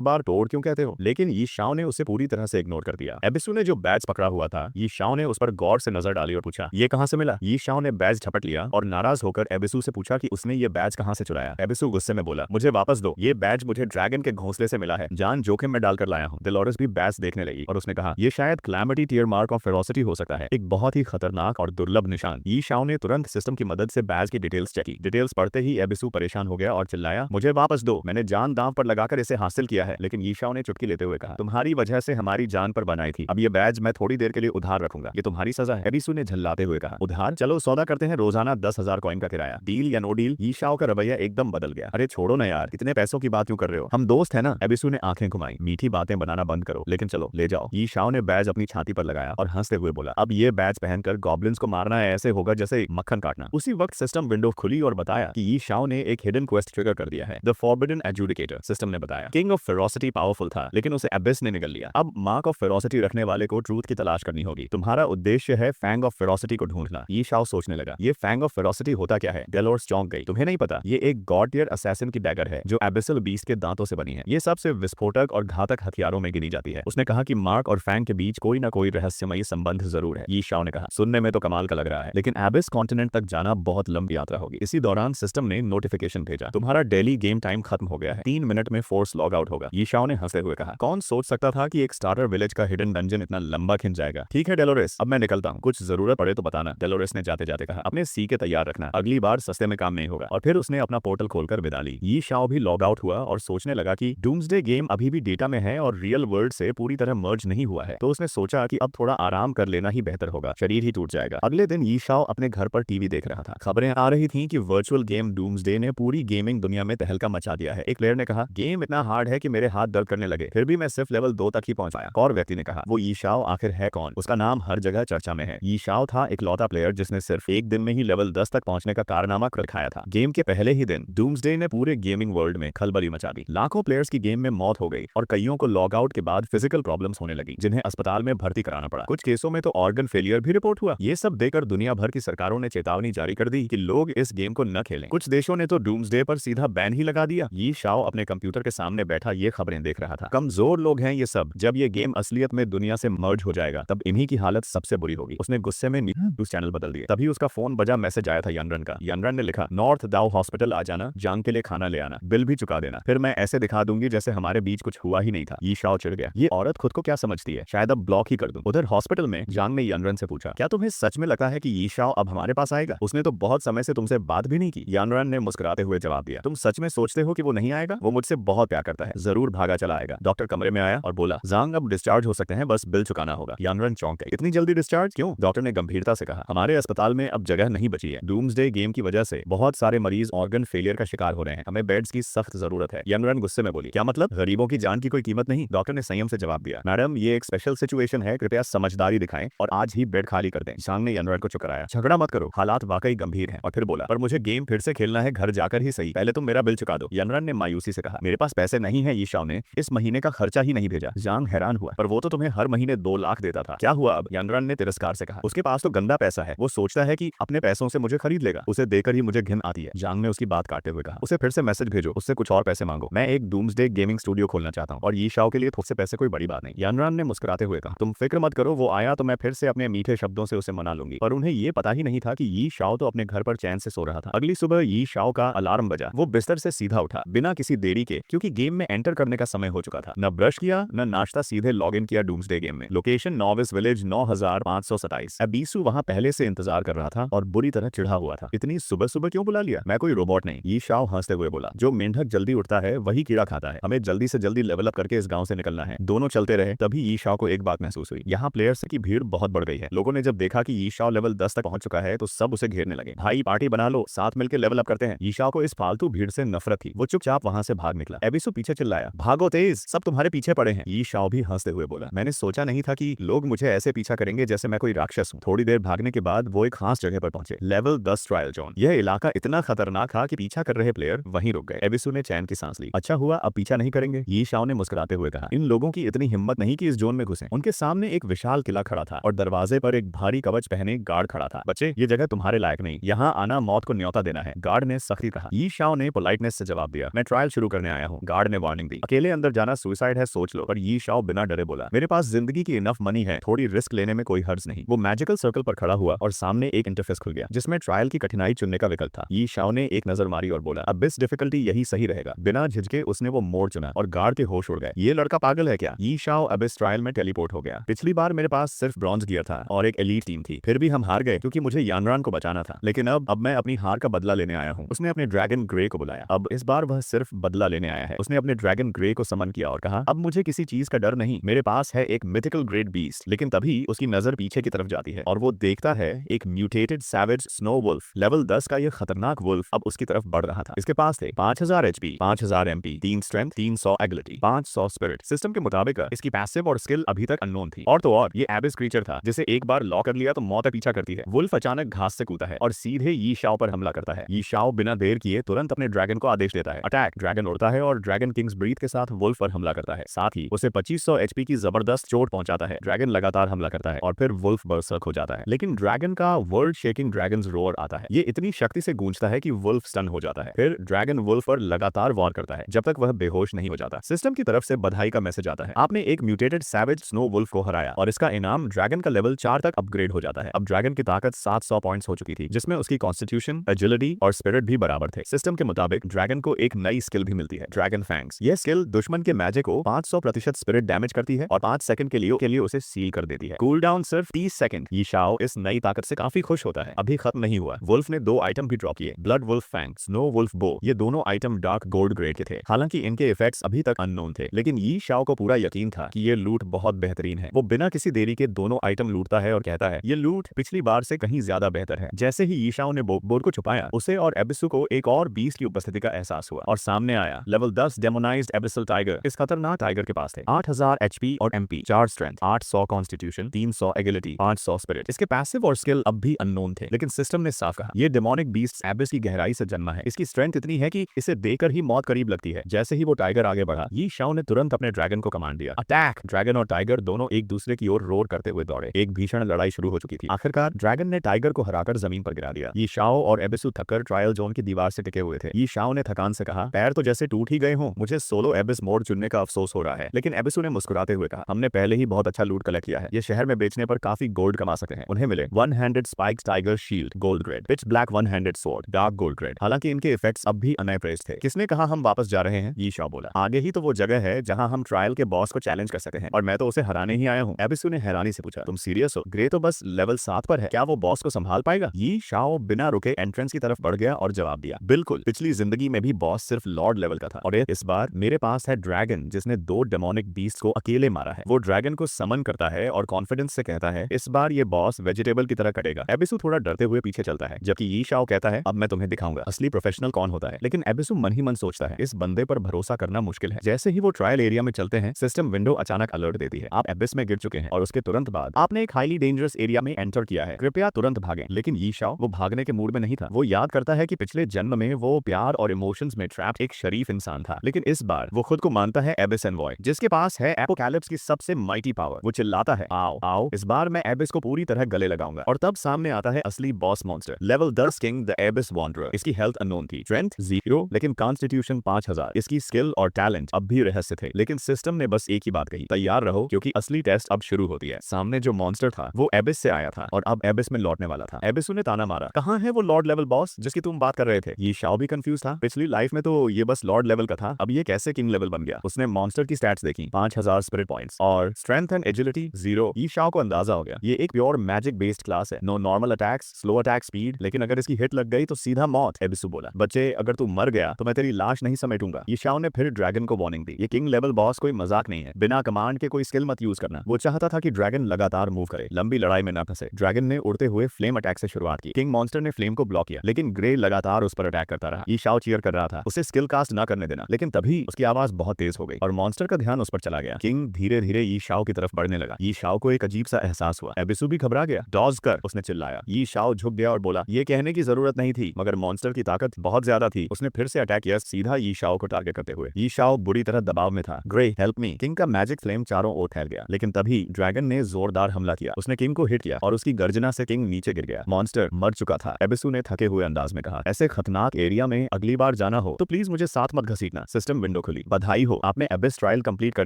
बार टोड क्यों कहते हो? लेकिन यी शाओ ने उसे पूरी तरह से इग्नोर कर दिया। एबिसु ने जो बैच पकड़ा हुआ था, यी शाओ ने उस पर गौर से नजर डाली और पूछा, ये कहाँ से मिला? यी शाओ ने बैज झपट लिया और नाराज होकर एबिसु से पूछा कि उसने ये बैज कहाँ से चुराया। एबिसु गुस्से में बोला, मुझे वापस दो, ये बैज मुझे ड्रैगन के घोंसले से मिला है, जान जोखिम में डालकर लाया हूँ। डेलोरेस भी बैज देखने लगी और उसने कहा, ये शायद calamity tier mark of ferocity हो सकता है, एक बहुत ही खतरनाक और दुर्लभ निशान। यी शाओ ने तुरंत सिस्टम की मदद से बैज की डिटेल्स चेक की। डिटेल्स पढ़ते ही एबिसु परेशान हो गया और चिल्लाया, मुझे वापस दो, मैंने जान दांव पर लगाकर इसे हासिल किया है। लेकिन यी शाओ ने चुटकी लेते हुए कहा, तुम्हारी वजह से हमारी जान पर बनाई थी, अब ये बैज मैं थोड़ी देर के लिए उधार रखूंगा, ये तुम्हारी सजा है। एबिसु ने झल्लाते हुए कहा, उधार? चलो सौदा करते हैं, रोजाना 10,000 कॉइन का किराया, डील या नो डील? यी शाओ का रवैया एकदम बदल गया। अरे छोड़ो ना यार, इतने पैसों की बात क्यों कर रहे हो, हम दोस्त है ना। एबिसु ने आंखें घुमाई, मीठी बातें बनाना बंद करो, लेकिन चलो ले जाओ। यी शाओ ने बैज अपनी छाती पर लगाया और हंसते हुए बोला, अब ये बैज पहनकर गॉब्लिन्स को मारना ऐसे होगा जैसे मक्खन काटना। उसी वक्त सिस्टम विंडो खुली और बताया कि यी शाओ ने एक हिडन क्वेस्ट ट्रिगर कर दिया है, द फॉरबिडन एडजुडिकेटर। सिस्टम ने बताया, किंग ऑफ फेरोसिटी पावरफुल था, लेकिन उसे एबिस ने निगल लिया। अब मार्क ऑफ फेरोसिटी रखने वाले को ट्रूथ की तलाश करनी होगी। तुम्हारा उद्देश्य है फैंग ऑफ फेरोसिटी को ढूंढना। यी शाओ सोचने लगा, ये फैंग ऑफ फेरोसिटी होता क्या है? डेलोर्स चौंक गई, तुम्हें नहीं पता? ये एक गॉड टियर असैसिन की डैगर है जो एबिसल बीस्ट के दांतों से बनी है। ये सबसे विस्फोटक और घातक हथियारों में गिनी जाती है। उसने कहा कि मार्क और फैंग के बीच कोई ना कोई रहस्यमयी संबंध जरूर है। यी शाओ ने कहा, सुनने में तो कमाल का लग रहा है, लेकिन एबिस कॉन्टिनेंट तक जाना बहुत लंबी यात्रा होगी। इसी दौरान सिस्टम ने नोटिफिकेशन भेजा, तुम्हारा डेली गेम टाइम खत्म हो गया है, 3 मिनट में फोर्स लॉग आउट होगा। यी शाओ ने हंसते हुए कहा, कौन सोच सकता था कि एक स्टार्टर विलेज का हिडन डंजन इतना लंबा खिंच जाएगा। ठीक है डेलोरेस, अब मैं निकलता हूँ, कुछ जरूरत पड़े तो बताना। डेलोरेस ने जाते जाते कहा, अपने सी के तैयार रखना, अगली बार सस्ते में काम नहीं होगा। और फिर उसने अपना पोर्टल खोलकर विदा ली। यी शाओ भी लॉग आउट हुआ और सोचने लगा कि डूम्सडे गेम अभी भी डेटा में है और रियल वर्ल्ड से पूरी तरह मर्ज नहीं हुआ है। तो उसने सोचा कि अब थोड़ा आराम कर लेना ही बेहतर होगा, शरीर ही टूट जाएगा। अगले दिन यी शाओ अपने घर पर टीवी देख रहा था। खबरें आ रही थीं कि वर्चुअल गेम डूम्सडे ने पूरी गेमिंग दुनिया में तहलका मचा दिया है। एक प्लेयर ने कहा, गेम इतना हार्ड है कि मेरे हाथ दर्द करने लगे, फिर भी मैं सिर्फ लेवल 2 तक ही पहुंच पाया। और व्यक्ति ने कहा, वो यी शाओ आखिर है कौन? उसका नाम हर जगह चर्चा में है। यी शाओ था इकलौता प्लेयर जिसने सिर्फ एक दिन में ही लेवल 10 तक पहुंचने का कारनामा कर दिखाया था। गेम के पहले ही दिन डूम्सडे ने पूरे गेमिंग वर्ल्ड में खलबली मचा दी। लाखों प्लेयर्स की गेम में मौत हो गई और कईयों को लॉग आउट के बाद फिजिकल प्रॉब्लम्स होने लगी, जिन्हें अस्पताल में भर्ती कराना पड़ा। कुछ केसों में तो ऑर्गन फेलियर भी रिपोर्ट हुआ। ये सब देखकर दुनिया भर की सरकारों ने चेतावनी जारी कर दी कि लोग इस गेम को न खेलें। कुछ देशों ने तो डूम्सडे पर सीधा बैन ही लगा दिया। यी शाओ अपने कंप्यूटर के सामने बैठा ये खबरें देख रहा था। कमजोर लोग हैं ये सब, जब ये गेम असलियत में दुनिया से मर्ज हो जाएगा तब इन्हीं की हालत सबसे बुरी होगी। उसने गुस्से में न्यूज चैनल बदल दिए। तभी उसका फोन बजा, मैसेज आया था यनरन का। यनरन ने लिखा, नॉर्थ दाओ हॉस्पिटल आ जाना, जांग के लिए खाना ले आना, बिल भी चुका देना, फिर मैं ऐसे दिखा दूंगी जैसे हमारे बीच कुछ हुआ ही नहीं था। यी शाओ चिढ़ गया, ये औरत खुद को क्या समझती है, शायद अब ब्लॉक ही कर दूं। उधर हॉस्पिटल में जांग ने यनरन से पूछा, क्या तुम्हें सच में लगता है कि यी शाओ अब हमारे पास आएगा? उसने तो बहुत समय से तुमसे बात भी नहीं की। यनरन ने मुस्कुराते हुए जवाब दिया, तुम सच में सोचते हो कि वो नहीं आएगा? वो मुझसे बहुत प्यार करता है, जरूर भागा चला आएगा। डॉक्टर कमरे में आया और बोला, जांग अब डिस्चार्ज हो सकते हैं, बस बिल चुकाना होगा। यनरन चौंक गई, इतनी जल्दी डिस्चार्ज क्यों? डॉक्टर ने गंभीरता से कहा, हमारे अस्पताल में अब जगह नहीं बची है। डूम्सडे गेम की वजह से बहुत सारे मरीज ऑर्गन फेलियर का शिकार हो रहे हैं, हमें बेड्स की सख्त जरूरत है। यनरन गुस्से में बोली, क्या मतलब? गरीबों की जान की कोई कीमत नहीं? डॉक्टर ने संयम से जवाब दिया, मैडम ये एक स्पेशल सिचुएशन है, कृपया समझदारी दिखाएं और आज ही बेड खाली कर दें। जांग ने यनरन को चुप कराया, झगड़ा मत करो, हालात वाकई गंभीर हैं। और फिर बोला, पर मुझे गेम फिर से खेलना है, घर जाकर ही सही, पहले तुम मेरा बिल चुका दो। यनरन ने मायूसी से कहा, मेरे पास पैसे नहीं है। यी शाओ ने इस महीने का खर्चा ही नहीं भेजा। जांग हैरान हुआ, पर वो तो तुम्हें हर महीने 2 लाख देता था, क्या हुआ अब? यनरन ने तिरस्कार से कहा, उसके पास तो गंदा पैसा है, वो सोचता है कि अपने पैसों से मुझे खरीद लेगा, उसे देकर ही मुझे घिन आती है। जांग ने उसकी बात काटते हुए कहा, उसे फिर से मैसेज भेजो, उससे कुछ और पैसे मांगो, मैं एक डूम्सडे गेमिंग स्टूडियो खोलना चाहता हूँ और यी शाओ के लिए थोड़े से पैसे कोई बड़ी बात नहीं। यनरन ने मुस्कुराते हुए कहा, तुम फिक्र मत करो, वो आया तो मैं फिर से अपने मीठे शब्दों से उसे मना लूंगी। पर उन्हें ये पता ही नहीं था कि यी शाओ तो अपने घर पर चैन से सो रहा था। अगली सुबह यी शाओ का अलार्म बजा, वो बिस्तर से सीधा उठा बिना किसी देरी के, क्योंकि गेम में एंटर करने का समय हो चुका था। न ब्रश किया न नाश्ता, सीधे लॉग इन किया डूम्सडे गेम में। Location novice village 9527। एबिसु वहां पहले से इंतजार कर रहा था और बुरी तरह चिढ़ा हुआ था, इतनी सुबह सुबह क्यों बुला लिया? मैं कोई रोबोट नहीं। यी शाओ हंसते हुए बोला, जो मेंढक जल्दी उठता है वही कीड़ा खाता है, हमें जल्दी से जल्दी लेवल अप करके इस गांव से निकलना है। दोनों चलते रहे, तभी यी शाओ को एक बात महसूस हुई, यहाँ प्लेयर्स की भीड़ बहुत बढ़ गई है। लोगों ने जब देखा कि यी शाओ लेवल 10 तक पहुंच चुका है तो सब उसे घेरने लगे। भाई पार्टी बना लो, साथ मिलकर लेवल अप करते हैं। यी शाओ को इस फालतू भीड़ से नफरत थी, वो चुपचाप वहां से भाग निकला। एबिसु पीछे चिल्लाया, भागो तेज, सब तुम्हारे पीछे पड़े हैं। यी शाओ भी हंसते हुए बोला, मैंने सोचा नहीं था कि लोग मुझे ऐसे पीछा करेंगे जैसे मैं कोई राक्षस हूँ। थोड़ी देर भागने के बाद वो एक खास जगह पर पहुंचे, लेवल 10 ट्रायल जोन। यह इलाका इतना खतरनाक था कि पीछा कर रहे प्लेयर वहीं रुक गए। एबिसु ने चैन की सांस ली, अच्छा हुआ अब पीछा नहीं करेंगे। यी शाओ ने मुस्कुराते हुए कहा, इन लोगों की इतनी हिम्मत नहीं कि इस जोन में घुसे। उनके सामने एक विशाल किला खड़ा था और दरवाजे पर एक भारी कवच पहने गार्ड खड़ा था। बच्चे, ये जगह तुम्हारे लायक नहीं, यहाँ आना मौत को न्योता देना है, गार्ड ने सख्ती कहा। यी शाओ ने पोलाइटनेस से जवाब दिया, मैं ट्रायल शुरू करने आया हूँ। गार्ड ने वार्निंग दी, अकेले अंदर जाना सुसाइड है, सोच लो। पर यी शाओ बिना डरे बोला, मेरे पास जिंदगी की इनफ मनी है, थोड़ी रिस्क रिस्क लेने में कोई हर्ज नहीं। वो मैजिकल सर्कल पर खड़ा हुआ और सामने एक इंटरफेस खुल गया जिसमें ट्रायल की कठिनाई चुनने का विकल्प था। यी शाओ ने एक नजर मारी और बोला, अब इस डिफिकल्टी यही सही रहेगा। बिना झिझके उसने वो मोड़ चुना और गार्ड के होश उड़ गए। ये लड़का पागल है क्या? यी शाओ अब इस ट्रायल में टेलीपोर्ट हो गया। पिछली बार मेरे पास सिर्फ ब्रॉन्ज गियर था और एक एलीट टीम थी, फिर भी हम हार गए क्योंकि मुझे यानरान को बचाना था। लेकिन अब मैं अपनी हार का बदला लेने आया हूँ। उसने अपने ड्रैगन ग्रे को बुलाया। अब इस बार वह सिर्फ बदला लेने आया है। उसने अपने ड्रैगन ग्रे को समन किया और कहा, अब मुझे किसी चीज का डर नहीं, मेरे पास है एक मिथिकल ग्रेट बीस्ट। लेकिन तभी उसकी नजर पीछे की तरफ जाती है और वो देखता है एक mutated savage snow wolf. Level 10 का यह खतरनाक वुल्फ अब उसकी तरफ बढ़ रहा था। इसके पास थे 5000 HP, 5000 MP, 3 strength, 300 ability, 500 spirit. System के मुताबिक इसकी पैसिव और स्किल अभी तक अननोन थी। और तो और ये एबिस क्रीचर था जिसे एक बार लॉक कर लिया तो मौत पीछा करती है। वुल्फ अचानक घास से कूदा है और सीधे यी शाओ पर हमला करता है। यी शाओ बिना देर किए तुरंत अपने ड्रैगन को आदेश देता है, अटैक। ड्रैगन उड़ता है और ड्रैगन किंग्स ब्रीथ के साथ वुल्फ पर हमला करता है। साथ ही उसे 2500 HP की जबरदस्त चोट पहुंचाता है। ड्रैगन लगातार हमला करता है और फिर वुल्फ बर्सर्क हो जाता है। लेकिन ड्रैगन का वर्ल्ड शेकिंग ड्रैगन्स रोर आता है। ये इतनी शक्ति से गूंजता है कि वुल्फ स्टन हो जाता है। फिर ड्रैगन वुल्फ पर लगातार वॉर करता है जब तक वह बेहोश नहीं हो जाता। सिस्टम की तरफ से बधाई का मैसेज आता है, आपने एक म्यूटेटेड सैवेज स्नो वुल्फ को हराया और इसका इनाम ड्रैगन का लेवल 4 तक अपग्रेड हो जाता है। अब ड्रैगन की ताकत 700 पॉइंट्स हो चुकी थी जिसमें उसकी कॉन्स्टिट्यूशन, एजिलिटी और स्पिरिट भी बराबर थे। सिस्टम के मुताबिक ड्रैगन को एक नई स्किल भी मिलती है, ड्रैगन फैंग्स। यह स्किल दुश्मन के मैजिक को 500% स्पिरिट डैमेज करती है और 5 सेकंड के लिए उसे सील कर देती है। कूल डाउन सिर्फ 30 सेकंड। यी शाओ इस नई ताकत से काफी खुश होता है। अभी खत्म नहीं हुआ। वुल्फ ने 2 आइटम भी ड्रॉप किए, blood wolf fang, snow wolf bow. ये दोनों आइटम डार्क गोल्ड ग्रेड के थे। हालांकि इनके इफेक्ट्स अभी तक अननोन थे, लेकिन यी शाओ को पूरा यकीन था कि ये लूट बहुत बेहतरीन है। वो बिना किसी देरी के दोनों आइटम लूटता है और कहता है, ये लूट पिछली बार से कहीं ज्यादा बेहतर है। जैसे ही यी शाओ ने बोर को छुपाया, उसे और एबिसु को एक और बीस्ट की उपस्थिति का एहसास हुआ और सामने आया लेवल 10 डेमोनाइज्ड एबिसल टाइगर। इस खतरनाक टाइगर के पास थे 8000 HP और MP, 4 स्ट्रेंथ, 800 कॉन्स्टिट्यूशन, 300 एगिलिटी, 500 स्पिरिट। इसके पैसिव और स्किल अब भी अननोन थे, लेकिन सिस्टम ने साफ कहा, ये डेमोनिक बीस्ट एबिस की गहराई से जन्मा है। इसकी स्ट्रेंथ इतनी है कि इसे देखकर ही मौत करीब लगती है। जैसे ही वो टाइगर आगे बढ़ा, यी शाओ ने तुरंत अपने ड्रैगन को कमांड दिया, अटैक। ड्रैगन और टाइगर दोनों एक दूसरे की ओर रोर करते हुए दौड़े। एक भीषण लड़ाई शुरू हो चुकी थी। आखिरकार ड्रैगन ने टाइगर को हराकर जमीन पर गिरा दिया। यी शाओ और एबिसु थककर ट्रायल जोन की दीवार से टिके हुए थे। यी शाओ ने थकान से कहा, पैर तो जैसे टूट ही गए हों, मुझे सोलो एबिस मोड चुनने का अफसोस हो रहा है। लेकिन एबिसु ने मुस्कुराते हुए कहा, हमने पहले ही बहुत अच्छा लूट कलेक्ट किया है। ये शहर में बेचने पर काफी गोल्ड कमा सकते हैं। उन्हें मिले 1 handed spiked tiger shield, gold grade, pitch black 1 handed sword, dark gold grade. हालांकि इनके इफेक्ट्स अब भी अनअप्रेज्ड थे। किसने कहा हम वापस जा रहे हैं? यी शाओ बोला, आगे ही तो वो जगह है जहां हम ट्रायल के बॉस को चैलेंज कर सकते हैं और मैं तो उसे हराने ही आया हूँ। एबिसु ने हैरानी से पूछा, तुम सीरियस हो? ग्रे तो बस लेवल 7 पर है, क्या वो बॉस को संभाल पाएगा? यी शाओ बिना रुके एंट्रेंस की तरफ बढ़ गया और जवाब दिया, बिल्कुल, पिछली जिंदगी में भी बॉस सिर्फ लॉर्ड लेवल का था और इस बार मेरे पास है ड्रैगन जिसने 2 डेमोनिक बीस्ट को अकेले मारा है। वो ड्रैगन को समन करता है और कॉन्फिडेंस से कहता है, इस बार ये बॉस वेजिटेबल की तरह कटेगा। एबिसु थोड़ा डरते हुए पीछे चलता है जबकि यी शाओ कहता है, अब मैं तुम्हें दिखाऊंगा असली प्रोफेशनल कौन होता है। लेकिन एबिसु मन ही मन सोचता है, इस बंदे पर भरोसा करना मुश्किल है। जैसे ही वो ट्रायल एरिया में चलते हैं, सिस्टम विंडो अचानक अलर्ट देती है, आप एबिस में गिर चुके हैं और उसके तुरंत बाद आपने एक हाईली डेंजरस एरिया में एंटर किया है, कृपया तुरंत भागें। लेकिन यी शाओ वो भागने के मूड में नहीं था। वो याद करता है कि पिछले जन्म में वो प्यार और इमोशंस में ट्रैप्ड एक शरीफ इंसान था, लेकिन इस बार वो खुद को मानता है एबिस एनवॉय जिसके पास है एपोकैलिप्स की सबसे माइटी पावर। वो चिल्लाता है, आओ आओ, इस बार मैं एबिस को पूरी तरह गले लगाऊंगा। और तब सामने आता है असली boss monster, level 10 king the एबिस wanderer. इसकी हेल्थ अननोन थी, स्ट्रेंथ 0 लेकिन कॉन्स्टिट्यूशन 5000। इसकी स्किल और टैलेंट अब भी रहस्य थे, लेकिन सिस्टम ने बस एक ही बात कही, तैयार रहो क्योंकि असली टेस्ट अब शुरू होती है। सामने जो मॉन्स्टर था वो एबिस से आया था और अब एबिस में लौटने वाला था। एबिसु ने ताना मारा, कहां है वो लॉर्ड लेवल बॉस जिसकी तुम बात कर रहे थे? ये शाओ भी कंफ्यूज था, पिछली लाइफ में तो ये बस लॉर्ड लेवल का था, अब ये कैसे किंग लेवल बन गया? उसने मॉन्स्टर की स्टैट्स देखी, 5000 स्पिरिट पॉइंट्स और स्ट्रेंथ एंड एजिलिटी 0। ये शाओ को अंदाजा हो गया, ये एक प्योर मैजिक बेस्ड क्लास है, no normal attacks, slow attack speed, लेकिन अगर इसकी हिट लग गई तो सीधा मौत। एबिसु बोला, बच्चे अगर तू मर गया तो मैं तेरी लाश नहीं समेटूंगा। ये शाओ ने फिर ड्रैगन को वार्निंग दी, ये किंग लेवल बॉस कोई मजाक नहीं है, बिना कमांड के कोई स्किल मत यूज करना। वो चाहता था कि ड्रैगन लगातार मूव करे, लंबी लड़ाई में न फंसे। ड्रैगन ने उड़ते हुए फ्लेम अटैक से शुरुआत की। किंग मॉन्स्टर ने फ्लेम को ब्लॉक किया, लेकिन ग्रे लगातार उस पर अटैक करता रहा। ये शाओ चीयर कर रहा था, उसे स्किल कास्ट न करने देना, लेकिन तभी उसकी आवाज बहुत तेज हो गई और मॉन्स्टर का ध्यान उस पर चला गया। किंग धीरे धीरे यी शाओ की तरफ बढ़ने लगा। यी शाओ को एक अजीब सा एहसास हुआ, एबिसु भी घबरा गया। डॉज कर, उसने चिल्लाया। यी शाओ झुक गया और बोला, ये कहने की जरूरत नहीं थी, मगर मॉन्स्टर की ताकत बहुत ज्यादा थी। उसने फिर से अटैक किया, सीधा यी शाओ को टारगेट करते हुए। यी शाओ बुरी तरह दबाव में था, ग्रे हेल्प मी। किंग का मैजिक फ्लेम चारों ओर फैल गया, लेकिन तभी ड्रैगन ने जोरदार हमला किया। उसने किंग को हिट किया और उसकी गर्जना से किंग नीचे गिर गया। मॉन्स्टर मर चुका था। एबिसु ने थके हुए अंदाज में कहा, ऐसे खतरनाक एरिया में अगली बार जाना हो तो प्लीज मुझे साथ मत घसीटना। सिस्टम विंडो खुली, बधाई हो, आपने एबिस ट्रायल कंप्लीट कर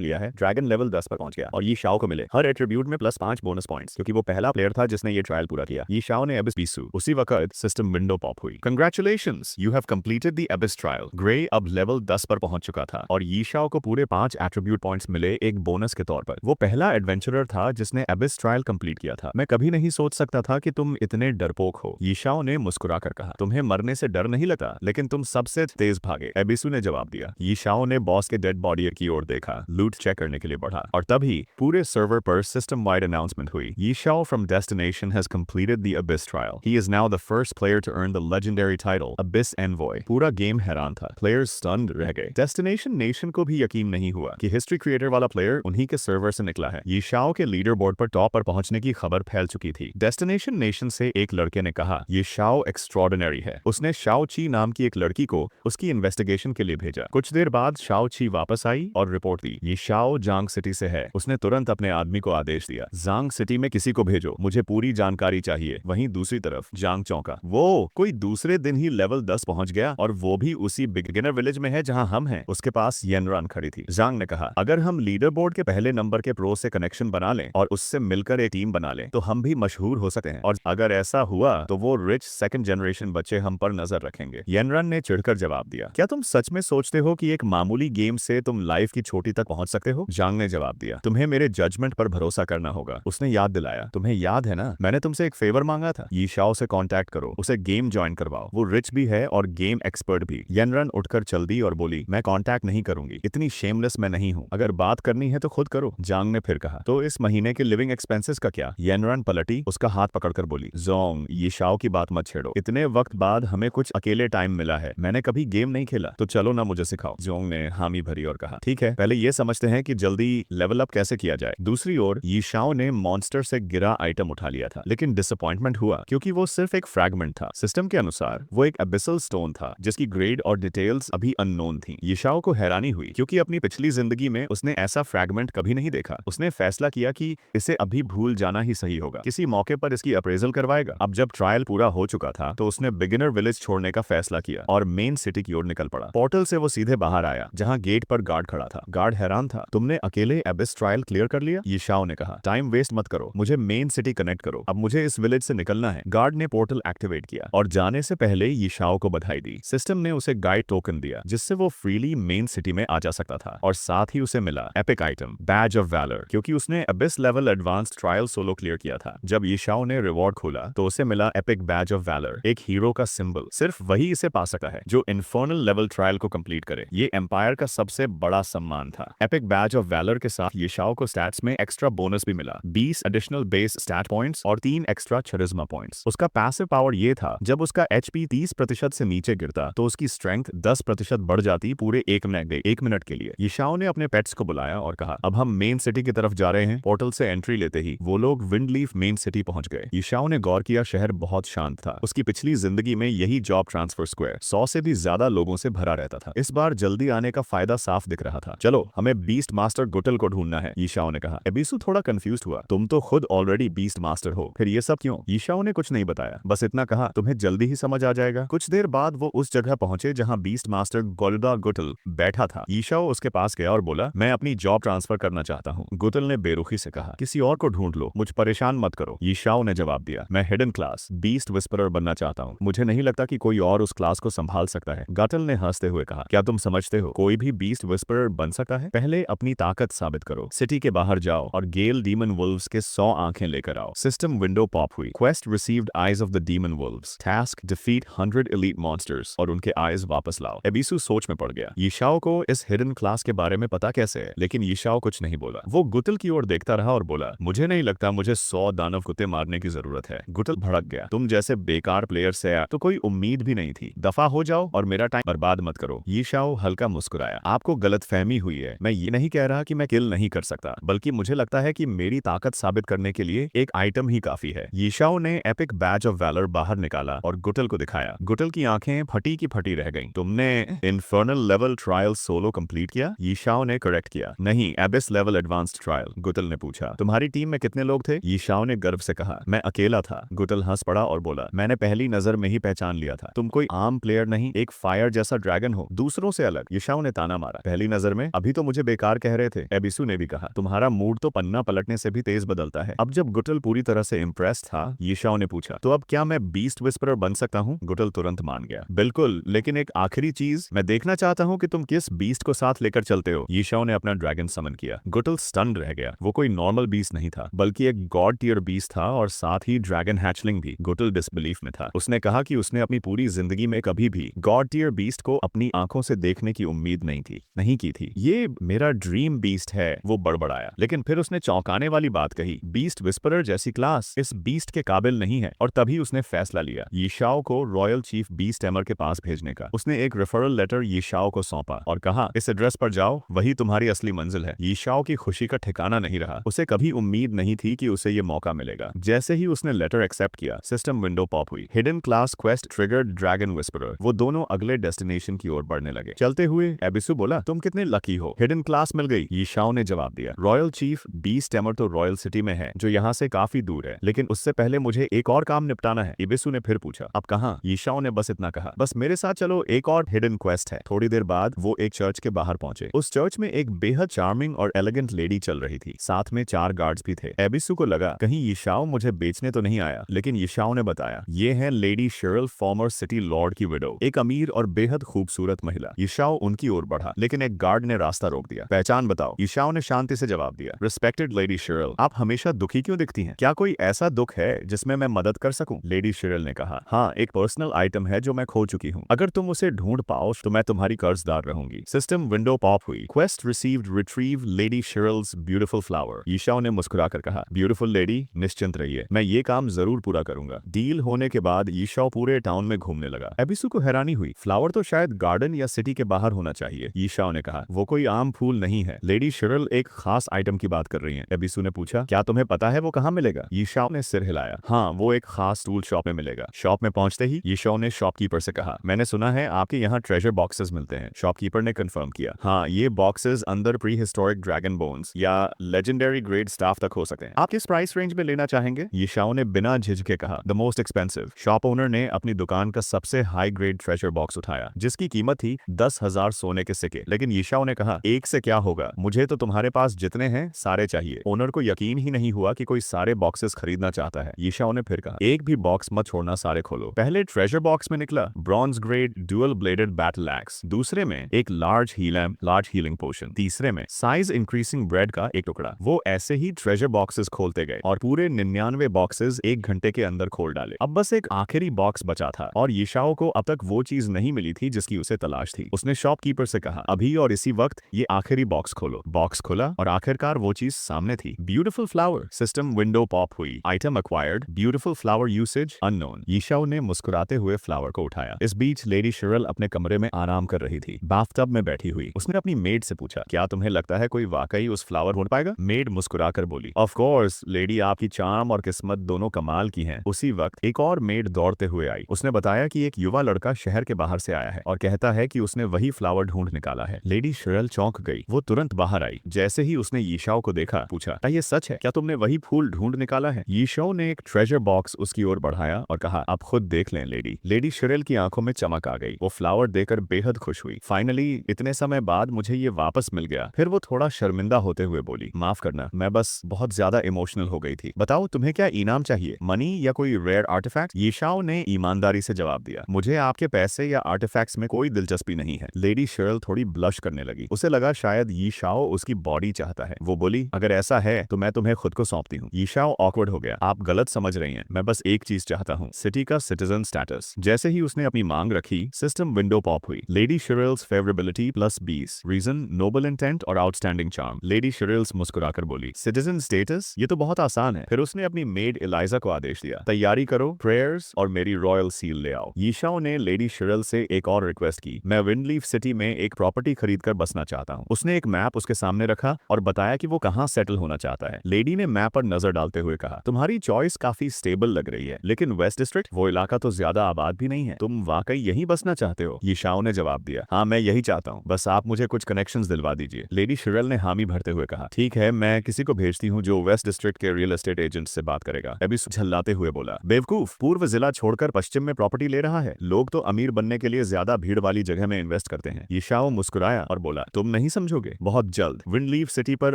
लिया है, ड्रैगन लेवल 10 पर पहुंच गया और ये शाओ को मिले हर एट्रीब्यूट में में +5 बोनस पॉइंट्स, क्योंकि वो पहला प्लेयर था जिसने ये ट्रायल पूरा किया। यी शाओ ने एबिस बीसू। उसी वक्त सिस्टम विंडो पॉप हुई। Congratulations, you have completed the एबिस trial. Grey अब लेवल 10 पर पहुंच चुका था और यी शाओ को पूरे 5 एट्रीब्यूट पॉइंट्स मिले एक बोनस के तौर पर। वो पहला एडवेंचरर था जिसने एबिस ट्रायल कंप्लीट किया था। मैं कभी नहीं सोच सकता था कि तुम इतने डरपोक हो, यी शाओ ने मुस्कुरा कर कहा। तुम्हें मरने से डर नहीं लगता, लेकिन तुम सबसे तेज भागे, एबिसू ने जवाब दिया। यी शाओ ने बॉस के डेड बॉडी की ओर देखा, लूट चेक करने के लिए बढ़ा और तभी पूरे सर्वर पर सिस्टम वाइड अनाउंसमेंट हुई। Yi Shao from destination has completed the abyss trial. He is now the first player to earn the legendary title abyss envoy. पूरा गेम हैरान था, प्लेयर्स स्टन्ड रह गए। डेस्टिनेशन नेशन को भी यकीन नहीं हुआ कि हिस्ट्री क्रिएटर वाला प्लेयर उन्हीं के सर्वर से निकला है। यी शाओ के लीडर बोर्ड पर टॉप पर पहुंचने की खबर फैल चुकी थी। डेस्टिनेशन नेशन से एक लड़के ने कहा, ये शाओ एक्स्ट्रॉर्डिनरी है। उसने शाओ ची नाम की एक लड़की को उसकी इन्वेस्टिगेशन के लिए भेजा। कुछ देर बाद शाओ ची वापस आई और रिपोर्ट दी, ये शाओ जांग सिटी से है। उसने तुरंत अपने आदमी को आदेश दिया, जांग सिटी में किसी को भेजो, मुझे पूरी जानकारी चाहिए। वहीं दूसरी तरफ जांग चौंका, वो कोई दूसरे दिन ही लेवल 10 पहुंच गया और वो भी उसी बिगिनर विलेज में है जहां हम हैं। उसके पास येनरन खड़ी थी। जांग ने कहा, अगर हम लीडर बोर्ड के पहले नंबर के प्रो से कनेक्शन बना लें और उससे मिलकर एक टीम बना लें तो हम भी मशहूर हो सकते हैं, और अगर ऐसा हुआ तो वो रिच सेकंड जनरेशन बच्चे हम पर नजर रखेंगे। येनरन ने चिढ़कर जवाब दिया, क्या तुम सच में सोचते हो कि एक मामूली गेम से तुम लाइफ की छोटी तक पहुंच सकते हो? जांग ने जवाब दिया, तुम्हें मेरे जजमेंट पर भरोसा करना होगा। उसने याद दिलाया, तुम्हें याद है ना, मैंने तुमसे एक फेवर मांगा था, यी शाओ से कांटेक्ट करो, उसे गेम ज्वाइन करवाओ, वो रिच भी है और गेम एक्सपर्ट भी। येनरन उठकर चल दी और बोली, मैं कांटेक्ट नहीं करूंगी, इतनी शेमलेस मैं नहीं हूँ, अगर बात करनी है तो खुद करो। जांग ने फिर कहा, तो इस महीने के लिविंग एक्सपेंसेस का क्या? येनरन पलटी, उसका हाथ पकड़कर बोली, जोंग, यी शाओ की बात मत छेड़ो, इतने वक्त बाद हमें कुछ अकेले टाइम मिला है, मैंने कभी गेम नहीं खेला, तो चलो ना मुझे सिखाओ। जोंग ने हामी भरी और कहा, ठीक है, पहले ये समझते हैं कि जल्दी लेवल अप कैसे किया जाए। दूसरी ओर यी शाओ ने मॉन्स्टर से गिरा आइटम उठा लिया था, लेकिन डिसअपॉइंटमेंट हुआ क्योंकि वो सिर्फ एक फ्रैगमेंट था। सिस्टम के अनुसार वो एक एबिसल स्टोन था जिसकी ग्रेड और डिटेल्स अभी अननोन थी। यी शाओ को हैरानी हुई क्योंकि अपनी पिछली जिंदगी में उसने ऐसा फ्रैगमेंट कभी नहीं देखा। उसने फैसला किया कि इसे अभी भूल जाना ही सही होगा, किसी मौके पर इसकी अप्रेजल करवाएगा। अब जब ट्रायल पूरा हो चुका था तो उसने बिगिनर विलेज छोड़ने का फैसला किया और मेन सिटी की ओर निकल पड़ा। पोर्टल से वो सीधे बाहर आया जहां गेट पर गार्ड खड़ा था। गार्ड हैरान था, तुमने अकेले एबिस ट्रायल क्लियर कर लिया? यी शाओ ने कहा, टाइम वेस्ट मत करो, मुझे मेन सिटी कनेक्ट करो, अब मुझे इस विलेज से निकलना है। गार्ड ने पोर्टल एक्टिवेट किया और जाने से पहले यी शाओ को बधाई दी। सिस्टम ने उसे गाइड टोकन दिया जिससे वो फ्रीली मेन सिटी में आ जा सकता था, और साथ ही उसे मिला epic item badge of valor, क्योंकि उसने abyss level advanced trial solo clear किया था। जब यी शाओ ने रिवॉर्ड खोला तो उसे मिला एपिक बैज ऑफ वैलर, एक हीरो का सिंबल। सिर्फ वही इसे पा सकता है जो इन्फर्नल लेवल ट्रायल को कंप्लीट करे। ये एम्पायर का सबसे बड़ा सम्मान था। एपिक बैज ऑफ वैलर के साथ यी शाओ को स्टैट्स में एक्स्ट्रा बोनस भी मिला, 20 एडिशनल बेस स्टैट पॉइंट्स और 3 एक्स्ट्रा चरिज्मा पॉइंट्स। उसका पैसिव पावर ये था, जब उसका एचपी 30% से नीचे गिरता तो उसकी स्ट्रेंथ 10% बढ़ जाती पूरे 1 मिनट के लिए। यी शाओ ने अपने पेट्स को बुलाया और कहा, अब हम मेन सिटी की तरफ जा रहे हैं। पोर्टल से एंट्री लेते ही वो लोग विंडलीफ मेन सिटी पहुंच गए। यी शाओ ने गौर किया, शहर बहुत शांत था। उसकी पिछली जिंदगी में यही जॉब ट्रांसफर स्क्वायर 100 से भी ज्यादा लोगों से भरा रहता था। इस बार जल्दी आने का फायदा साफ दिख रहा था। चलो, हमें बीस्ट मास्टर गुटल को ढूंढना है, यी शाओ ने कहा। एबिसू थोड़ा कंफ्यूज हुआ, तुम तो खुद ऑलरेडी बीस्ट मास्टर हो, फिर ये सब क्यों? यी शाओ ने कुछ नहीं बताया, बस इतना कहा, तुम्हें जल्दी ही समझ आ जाएगा। कुछ देर बाद वो उस जगह पहुंचे जहां बीस्ट मास्टर गोल्डा गुटल बैठा था। यी शाओ उसके पास गया और बोला, मैं अपनी जॉब ट्रांसफर करना चाहता हूँ। गुटल ने बेरुखी से कहा, किसी और को ढूंढ लो, मुझ परेशान मत करो। यी शाओ ने जवाब दिया, मैं हिडन क्लास बीस्ट विस्परर बनना चाहता हूँ, मुझे नहीं लगता कि कोई और उस क्लास को संभाल सकता है। गटल ने हंसते हुए कहा, क्या तुम समझते हो कोई भी बीस्ट विस्परर बन सकता है? पहले अपनी ताकत साबित करो, सिटी के बाहर जाओ और गेल डीमन वुल्व्स के 100 आंखें लेकर आओ। सिस्टम विंडो पॉप हुई। Quest received eyes of the demon Wolves, task defeat 100 elite monsters, और उनके आईज वापस लाओ। एबिसू सोच में पड़ गया, यी शाओ को इस हिडन क्लास के बारे में पता कैसे है? लेकिन यी शाओ कुछ नहीं बोला। वो गुटल की ओर देखता रहा और बोला, मुझे नहीं लगता मुझे 100 दानव कुत्ते मारने की जरूरत है। गुटल भड़क गया, तुम जैसे बेकार प्लेयर से तो कोई उम्मीद भी नहीं थी, दफा हो जाओ और मेरा टाइम बर्बाद मत करो। यी शाओ हल्का मुस्कुराया, आपको गलतफहमी हुई है, मैं ये नहीं कह रहा कि मैं किल नहीं कर सकता, बल्कि मुझे लगता है कि मेरी ताकत साबित करने के लिए एक आइटम ही काफी है। यी शाओ ने एपिक बैज ऑफ वैलर बाहर निकाला और गुटल को दिखाया। गुटल की आंखें फटी की फटी रह गईं। तुमने infernal level trial solo complete किया? यी शाओ ने करेक्ट किया। नहीं, एबिस लेवल एडवांस्ड ट्रायल। गुटल ने पूछा, तुम्हारी टीम में कितने लोग थे? यी शाओ ने गर्व से कहा, मैं अकेला था। गुटल हंस पड़ा और बोला, मैंने पहली नजर में ही पहचान लिया था, तुम कोई आम प्लेयर नहीं, एक फायर जैसा ड्रैगन हो, दूसरों से अलग। यी शाओ ने ताना मारा, पहली नजर में? अभी तो मुझे बेकार कह रहे थे। एबिसू ने भी कहा, तुम्हारा मूड तो पन्ना पलट पलटने से भी तेज बदलता है। अब जब गुटल पूरी तरह से इम्प्रेस था, यीशाओ ने पूछा, तो अब क्या मैं बीस्ट विस्परर बन सकता हूँ? गुटल तुरंत मान गया, बिल्कुल, लेकिन एक आखिरी चीज, मैं देखना चाहता हूँ कि तुम किस बीस्ट को साथ लेकर चलते हो। यीशाओ ने अपना ड्रैगन समन किया। गुटल स्टन्ड रह गया। वो कोई नॉर्मल बीस्ट नहीं था, बल्कि एक गॉड टियर बीस्ट था और साथ ही ड्रैगन हैचलिंग भी। गुटल डिसबिलीफ में था। उसने कहा कि उसने अपनी पूरी जिंदगी में कभी भी गॉड टियर बीस्ट को अपनी आंखों से देखने की उम्मीद नहीं की थी। ये मेरा ड्रीम बीस्ट है, वो बड़बड़ाया। लेकिन फिर उसने चौंकाने वाली बात कही, बीस्ट विस्परर जैसी क्लास इस बीस्ट के काबिल नहीं है। और तभी उसने फैसला लिया यीशाओ को रॉयल चीफ बीस्ट टेमर के पास भेजने का। उसने एक रेफरल लेटर यीशाओ को सौंपा और कहा, इस एड्रेस पर जाओ, वही तुम्हारी असली मंजिल है। यीशाओ की खुशी का ठिकाना नहीं रहा। उसे कभी उम्मीद नहीं थी कि उसे ये मौका मिलेगा। जैसे ही उसने लेटर एक्सेप्ट किया, सिस्टम विंडो पॉप हुई। Hidden class quest triggered dragon whisperer. वो दोनों अगले डेस्टिनेशन की ओर बढ़ने लगे। चलते हुए एबिसु बोला, तुम कितने लकी हो, हिडन क्लास मिल गई। यीशाओ ने जवाब दिया, रॉयल चीफ बीस्ट टेमर तो रॉयल सिटी में है, जो यहाँ से काफी दूर है, लेकिन उससे पहले मुझे एक और काम निपटाना है। एबिसु ने फिर पूछा, अब कहाँ? यीशाओ ने बस इतना कहा, बस मेरे साथ चलो, एक और हिडन क्वेस्ट है। थोड़ी देर बाद वो एक चर्च के बाहर पहुंचे। उस चर्च में एक बेहद चार्मिंग और एलिगेंट लेडी चल रही थी। साथ में 4 गार्ड्स भी थे। एबिसु को लगा कहीं यीशाओ मुझे बेचने तो नहीं आया, लेकिन यीशाओ ने बताया, ये है lady Cheryl, farmer city Lord की विडो, एक अमीर और बेहद खूबसूरत महिला। यीशाओ उनकी ओर बढ़ा, लेकिन एक गार्ड ने रास्ता रोक दिया। पहचान बताओ। यीशाओ ने शांति से जवाब दिया, रिस्पेक्टेड लेडी शेरल, आप हमेशा दुखी क्यों दिखती हैं? क्या कोई ऐसा दुख है जिसमें मैं मदद कर सकूं? लेडी शेरल ने कहा, हाँ, एक पर्सनल आइटम है जो मैं खो चुकी हूँ। अगर तुम उसे ढूंढ पाओ तो मैं तुम्हारी कर्जदार रहूंगी। सिस्टम विंडो पॉप हुई। Quest received, retrieve lady Sheryl's beautiful flower. Yishao ने मुस्कुराकर कहा, ब्यूटीफुल लेडी, निश्चिंत रहिए, मैं ये काम जरूर पूरा करूंगा। डील होने के बाद यीशाओ पूरे टाउन में घूमने लगा। एबिसु को हैरानी हुई, फ्लावर तो शायद गार्डन या सिटी के बाहर होना चाहिए। यीशाओ ने कहा, वो कोई आम फूल नहीं है, लेडी शेरल एक खास आइटम की बात कर रही हैं। एबिसु ने पूछा, क्या तुम्हें पता है वो कहाँ मिलेगा? यीशाओ ने सिर हिलाया, हाँ, वो एक खास टूल शॉप में मिलेगा। शॉप में पहुंचते ही यीशाओ ने शॉपकीपर से कहा, मैंने सुना है आपके यहाँ ट्रेजर बॉक्सेस मिलते हैं। शॉपकीपर ने कंफर्म किया, हाँ, ये बॉक्सेस अंदर प्री हिस्टोरिक ड्रैगन बोन्स या लेजेंडरी ग्रेड स्टाफ तक हो सकते हैं। आप किस प्राइस रेंज में लेना चाहेंगे? यीशाओ ने बिना झिझके कहा, the most expensive. Shop owner ने अपनी दुकान का सबसे हाई ग्रेड ट्रेजर बॉक्स उठाया, जिसकी कीमत थी 10,000 सोने के सिक्के। लेकिन यीशाओ ने कहा, एक से क्या होगा, मुझे तो तुम्हारे पास जितने हैं सारे चाहिए। ओनर को यकीन ही नहीं हुआ कि कोई सारे बॉक्सेस खरीदना चाहता है। यीशाओ ने फिर कहा, एक भी बॉक्स मत छोड़ना, सारे खोलो। पहले ट्रेजर बॉक्स में निकला bronze grade dual blooded battle x, दूसरे में एक लार्ज हीलैम्प, लार्ज हीलिंग पोशन, तीसरे में साइज इंक्रीजिंग ब्रेड का एक टुकड़ा। वो ऐसे ही ट्रेजर बॉक्सेस खोलते गए और पूरे 99 बॉक्सेस 1 घंटे के अंदर खोल डाले। अब बस एक आखिरी बॉक्स बचा था और यीशाओ को अब तक वो चीज नहीं मिली थी जिसकी उसे तलाश थी। उसने शॉपकीपर से कहा, अभी और इसी वक्त ये आखिरी बॉक्स खोलो। बॉक्स खोला और आखिरकार वो चीज सामने थी, beautiful flower. System window pop हुई। Item acquired, beautiful flower usage unknown. Yishao ने मुस्कुराते हुए फ्लावर को उठाया। इस बीच लेडी शेरल अपने कमरे में आराम कर रही थी, बाथटब में बैठी हुई। उसने अपनी मेड से पूछा, क्या तुम्हें लगता है कोई वाकई उस फ्लावर ढूंढ पाएगा? मेड मुस्कुराकर बोली, ऑफ कोर्स लेडी, आपकी चार्म और किस्मत दोनों कमाल की हैं। उसी वक्त एक और मेड दौड़ते हुए आई। उसने बताया कि एक युवा लड़का शहर के बाहर से आया है और कहता है कि उसने वही फ्लावर ढूंढ निकाला है। लेडी शेरल चौंक गई। वो तुरंत बाहर आई। जैसे ही उसने यीशाओ को देखा, पूछा, क्या ये सच है? क्या तुमने वही फूल ढूंढ निकाला है? यीशाओ ने एक ट्रेजर बॉक्स उसकी ओर बढ़ाया और कहा, आप खुद देख लें लेडी। लेडी शेरल की आंखों में चमक आ गई। वो फ्लावर देकर बेहद खुश हुई। फाइनली इतने समय बाद मुझे ये वापस मिल गया। फिर वो थोड़ा शर्मिंदा होते हुए बोली, माफ करना, मैं बस बहुत ज्यादा इमोशनल हो गई थी। बताओ तुम्हें क्या इनाम चाहिए, मनी या कोई रेयर आर्टिफैक्ट? यीशाओ ने ईमानदारी से जवाब दिया, मुझे आपके पैसे या आर्टिफैक्ट्स में कोई दिलचस्पी नहीं है। लेडी शेरल थोड़ी ब्लश करने लगी। उसे लगा शायद यीशाओ उसकी बॉडी चाहता है। वो बोली, अगर ऐसा है तो मैं तुम्हें खुद को सौंपती हूँ। यीशाओ ऑकवर्ड हो गया, आप गलत समझ रही हैं, मैं बस एक चीज चाहता हूँ, सिटी का सिटीजन स्टेटस। जैसे ही उसने अपनी मांग रखी, सिस्टम विंडो पॉप हुई। लेडी शेरल्स फेवरेबिलिटी +20, रीजन नोबल इंटेंट और आउटस्टैंडिंग चार्म। लेडी शेरल्स मुस्कुराकर बोली, सिटीजन स्टेटस, ये तो बहुत आसान है। फिर उसने अपनी मेड एलाइजा को आदेश दिया, तैयारी करो, प्रेयर्स और मेरी रॉयल सील ले आओ। यीशाओ ने लेडी शेरल से एक और रिक्वेस्ट की, मैं विंडलीफ सिटी में एक प्रॉपर्टी खरीदकर बसना चाहता हूँ। उसने एक मैप उसके सामने रखा और बताया कि वो कहाँ सेटल होना चाहता है। लेडी ने मैप पर नजर डालते हुए कहा, तुम्हारी चॉइस काफी स्टेबल लग रही है, लेकिन वेस्ट डिस्ट्रिक्ट, वो इलाका तो ज्यादा आबाद भी नहीं है। तुम वाकई यहीं बसना चाहते हो? यीशाओ ने जवाब दिया, हाँ, मैं यही चाहता हूँ, बस आप मुझे कुछ कनेक्शंस दिलवा दीजिए। लेडी शेरल ने हामी भरते हुए कहा, ठीक है, मैं किसी को भेजती हूँ जो वेस्ट डिस्ट्रिक्ट के रियल एस्टेट एजेंट से बात करेगा। एबिसु झल्लाते हुए बोला, बेवकूफ, पूर्व जिला छोड़कर पश्चिम में प्रॉपर्टी ले रहा है। लोग तो अमीर बनने के लिए ज्यादा भीड़ वाली जगह में इन्वेस्ट करते हैं। यीशाओ मुस्कुराया और बोला, तुम नहीं समझोगे, बहुत जल्द विंडलीफ सिटी पर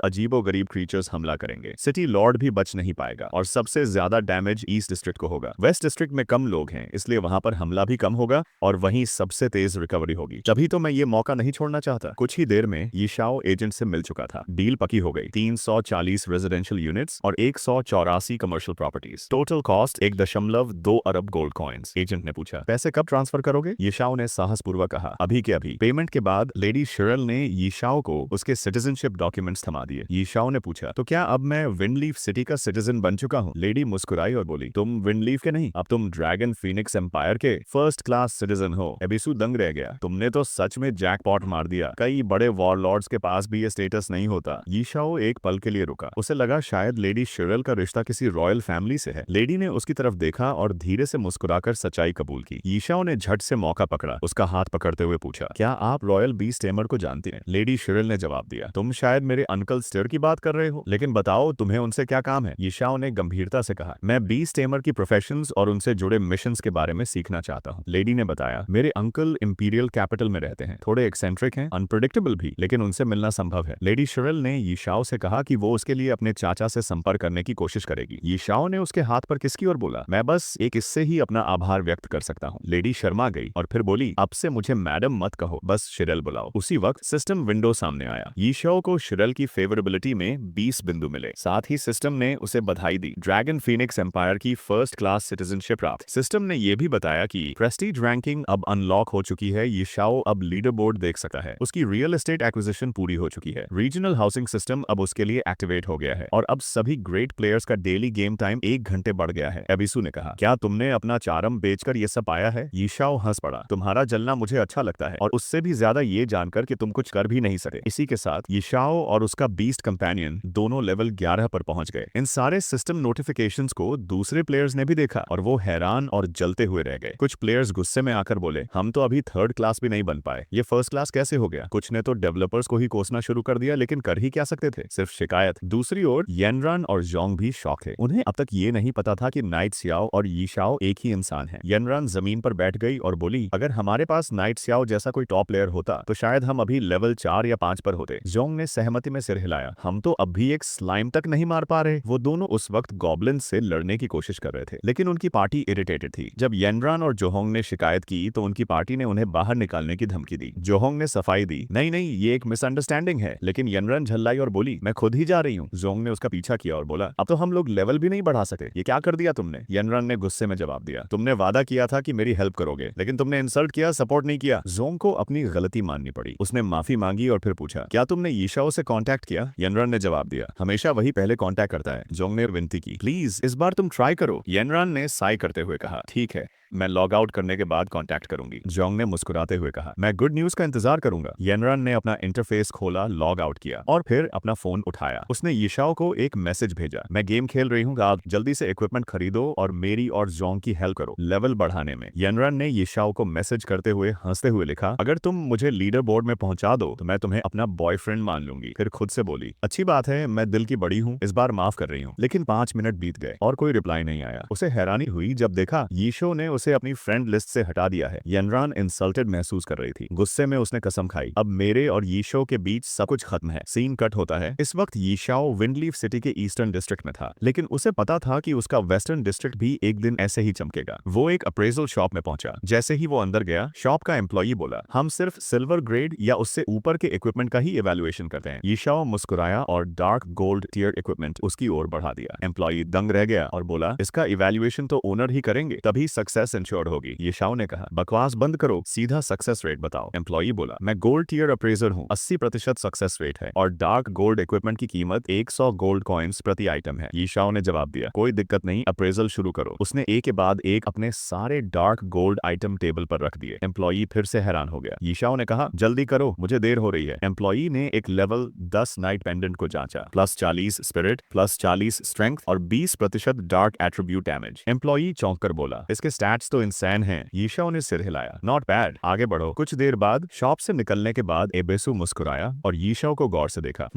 अजीबोगरीब क्रीचर क्रीचर्स हमला करेंगे। सिटी लॉर्ड भी बच नहीं पाएगा और सबसे ज्यादा डैमेज ईस्ट डिस्ट्रिक्ट को होगा। वेस्ट डिस्ट्रिक्ट में कम लोग हैं, इसलिए वहां पर हमला भी कम होगा और वहीं सबसे तेज रिकवरी होगी। तभी तो मैं ये मौका नहीं छोड़ना चाहता। कुछ ही देर में ये शाओ एजेंट से मिल चुका था। डील पकी हो गई। 340 रेजिडेंशियल यूनिट्स और 184 कमर्शियल प्रॉपर्टीज। टोटल कॉस्ट 1.2 अरब गोल्ड कॉइन्स। एजेंट ने पूछा, पैसे कब ट्रांसफर करोगे? ये शाओ ने साहसपूर्वक कहा, अभी के अभी। पेमेंट के बाद लेडी शिरल ने यीशाओ को उसके सिटीजनशिप डॉक्यूमेंट्स थमा दिए। यीशाओ ने पूछा, तो क्या अब मैं विंडलीफ सिटी का सिटीजन बन चुका हूँ? लेडी मुस्कुराई और बोली, तुम विंडलीफ के नहीं, अब तुम ड्रैगन फीनिक्स एम्पायर के फर्स्ट क्लास सिटीजन हो। एबिसु दंग रह गया, तुमने तो सच में जैकपॉट मार दिया। कई बड़े वॉरलॉर्ड्स के पास भी ये स्टेटस नहीं होता। यीशाओ एक पल के लिए रुका। उसे लगा शायद लेडी शिरल का रिश्ता किसी रॉयल फैमिली से है। लेडी ने उसकी तरफ देखा और धीरे से मुस्कुराकर सच्चाई कबूल की। यीशाओ ने झट से मौका पकड़ा। उसका हाथ पकड़ते हुए पूछा, क्या आप रॉयल बीस्ट टेमर को जानते हैं? लेडी शिरल ने जवाब दिया, तुम शायद मेरे अंकल स्टेयर की बात कर रहे हो, लेकिन बताओ तुम्हें उनसे क्या काम है? यीशाओ ने गंभीरता से कहा, मैं बीस्ट टेमर की प्रोफेशंस और उनसे जुड़े मिशंस के बारे में सीखना चाहता हूँ। लेडी ने बताया, मेरे अंकल इंपीरियल कैपिटल में रहते हैं, थोड़े एक्सेंट्रिक हैं, अनप्रेडिक्टेबल भी, लेकिन उनसे मिलना संभव है। लेडी शिरल ने यीशाओ से कहा कि वो उसके लिए अपने चाचा से संपर्क करने की कोशिश करेगी। यीशाओ ने उसके हाथ पर किसकी और बोला, मैं बस एक इससे ही अपना आभार व्यक्त कर सकता हूँ। लेडी शर्मा गई और फिर बोली, अब से मुझे मैडम मत कहो, बस शिरल बुलाओ। उसी वक्त सिस्टम विंडो सामने आया। यीशाओ को शिरल की फेवरेबिलिटी में 20 बिंदु मिले। साथ ही सिस्टम ने उसे बधाई दी, ड्रैगन फीनिक्स एम्पायर की फर्स्ट क्लास सिटीजनशिप प्राप्त। सिस्टम ने यह भी बताया कि प्रेस्टीज रैंकिंग अब अनलॉक हो चुकी है। यीशाओ अब लीडर बोर्ड देख सकता है। उसकी रियल एस्टेट एक्विजिशन पूरी हो चुकी है। रीजनल हाउसिंग सिस्टम अब उसके लिए एक्टिवेट हो गया है और अब सभी ग्रेट प्लेयर्स का डेली गेम टाइम 1 घंटे बढ़ गया है। एबिसु ने कहा, क्या तुमने अपना चारम बेचकर ये सब पाया है? यीशाओ हंस पड़ा, तुम्हारा जलना मुझे अच्छा लगता है और उससे भी ज्यादा ये जानकर कि तुम कुछ कर भी नहीं सके। इसी के साथ यीशाओ और उसका बीस्ट कंपेनियन दोनों लेवल 11 पर पहुंच गए। इन सारे सिस्टम नोटिफिकेशंस को दूसरे प्लेयर्स ने भी देखा और वो हैरान और जलते हुए रह गए। कुछ प्लेयर्स गुस्से में आकर बोले, हम तो अभी थर्ड क्लास भी नहीं बन पाए, ये फर्स्ट क्लास कैसे हो गया? कुछ ने तो डेवलपर्स को ही कोसना शुरू कर दिया, लेकिन कर ही क्या सकते थे, सिर्फ शिकायत। दूसरी ओर येनरान और जोंग भी शॉक थे। उन्हें अब तक ये नहीं पता था कि नाइट सियाओ और यीशाओ एक ही इंसान है। येनरान जमीन पर बैठ गई और बोली, अगर हमारे पास नाइट सियाओ जैसा कोई टॉप प्लेयर होता तो शायद हम अभी लेवल 4 या 5 पर होते। जोंग ने सहमति में सिर हिलाया, हम तो अब भी एक स्लाइम तक नहीं मार पा रहे। वो दोनों उस वक्त गॉब्लिन से लड़ने की कोशिश कर रहे थे, लेकिन उनकी पार्टी इरिटेटेड थी। जब येनरान और जोहोंग ने शिकायत की तो उनकी पार्टी ने उन्हें बाहर निकालने की धमकी दी। जोहोंग ने सफाई दी, नहीं नहीं, ये एक मिसअंडरस्टैंडिंग है, लेकिन येनरान झल्लाई और बोली, मैं खुद ही जा रही हूँ। जोंग ने उसका पीछा किया और बोला, अब तो हम लोग लेवल भी नहीं बढ़ा सकते, ये क्या कर दिया तुमने? येनरान ने गुस्से में जवाब दिया, तुमने वादा किया था कि मेरी हेल्प करोगे, लेकिन तुमने इंसल्ट किया, सपोर्ट नहीं किया। जोंग को अपनी गलती माननी पड़ी। उसने माफी मांगी और फिर पूछा, क्या तुमने यीशाओ से कांटेक्ट किया? येनरान ने जवाब दिया, हमेशा वही पहले कांटेक्ट करता है। जोंग ने विनती की, प्लीज इस बार तुम ट्राई करो। येनरान ने साई करते हुए कहा, ठीक है, मैं लॉग आउट करने के बाद कांटेक्ट करूंगी। जोंग ने मुस्कुराते हुए कहा, मैं गुड न्यूज का इंतजार करूंगा। येनरान ने अपना इंटरफेस खोला, लॉग आउट किया और फिर अपना फोन उठाया। उसने यीशाओ को एक मैसेज भेजा, मैं गेम खेल रही हूँ, आप जल्दी से इक्विपमेंट खरीदो और मेरी और जोंग की हेल्प करो लेवल बढ़ाने में। येनरान ने यीशाओ को मैसेज करते हुए हंसते हुए लिखा, अगर तुम मुझे लीडर बोर्ड में पहुंचा दो तो मैं तुम्हें अपना बॉयफ्रेंड मान लूंगी। फिर खुद से बोली, अच्छी बात है, मैं दिल की बड़ी हूँ, इस बार माफ कर रही हूँ। लेकिन 5 मिनट बीत गए और कोई रिप्लाई नहीं आया। उसे हैरानी हुई जब देखा यीशो ने उसे अपनी फ्रेंड लिस्ट से हटा दिया है। येनरान इंसल्टेड महसूस कर रही थी। गुस्से में उसने कसम खाई, अब मेरे और यीशो के बीच सब कुछ खत्म है। सीन कट होता है। इस वक्त यीशाओ विंडलीफ सिटी के ईस्टर्न डिस्ट्रिक्ट में था, लेकिन उसे पता था कि उसका वेस्टर्न डिस्ट्रिक्ट भी एक दिन ऐसे ही चमकेगा। वो एक अप्रेजल शॉप में पहुंचा। जैसे ही वो अंदर गया, शॉप का एम्प्लॉई बोला, हम सिर्फ सिल्वर ग्रेड या उससे ऊपर के इक्विपमेंट का ही इवैल्यूएशन करते हैं। यीशाओ मुस्कुराया और डार्क गोल्ड टियर इक्विपमेंट उसकी ओर बढ़ा दिया। एम्प्लॉई दंग रह गया और बोला, इसका इवैल्यूएशन तो ओनर ही करेंगे, तभी सक्सेस इंश्योर्ड होगी। यीशाओ ने कहा, बकवास बंद करो, सीधा सक्सेस रेट बताओ। एम्प्लॉई बोला, मैं गोल्ड टियर अप्रेजर हूँ, 80% सक्सेस रेट है और डार्क गोल्ड इक्विपमेंट की कीमत 100 गोल्ड कॉइन्स प्रति आइटम है। यीशाओ ने जवाब दिया, कोई दिक्कत नहीं, अप्रेजल शुरू करो। उसने एक के बाद एक अपने सारे डार्क गोल्ड आइटम टेबल पर रख दिए। एम्प्लॉई फिर से हैरान हो गया। यीशाओ ने कहा, जल्दी करो, मुझे देर हो रही है। एम्प्लॉई ने एक लेवल 10 नाइट पेंडेंट को जांचा, +40 स्पिरिट, +40 स्ट्रेंथ और 20% डार्क एट्रीब्यूट डैमेज। एम्प्लॉई चौंक कर बोला, इसके स्टैट स्टैट्स तो इंसान हैं। यीशाओ ने सिर हिलाया। नॉट बैड, आगे बढ़ो। कुछ देर बाद शॉप से निकलने के बाद एबेसु मुस्कुराया और यीशाओ को गौर से देखा।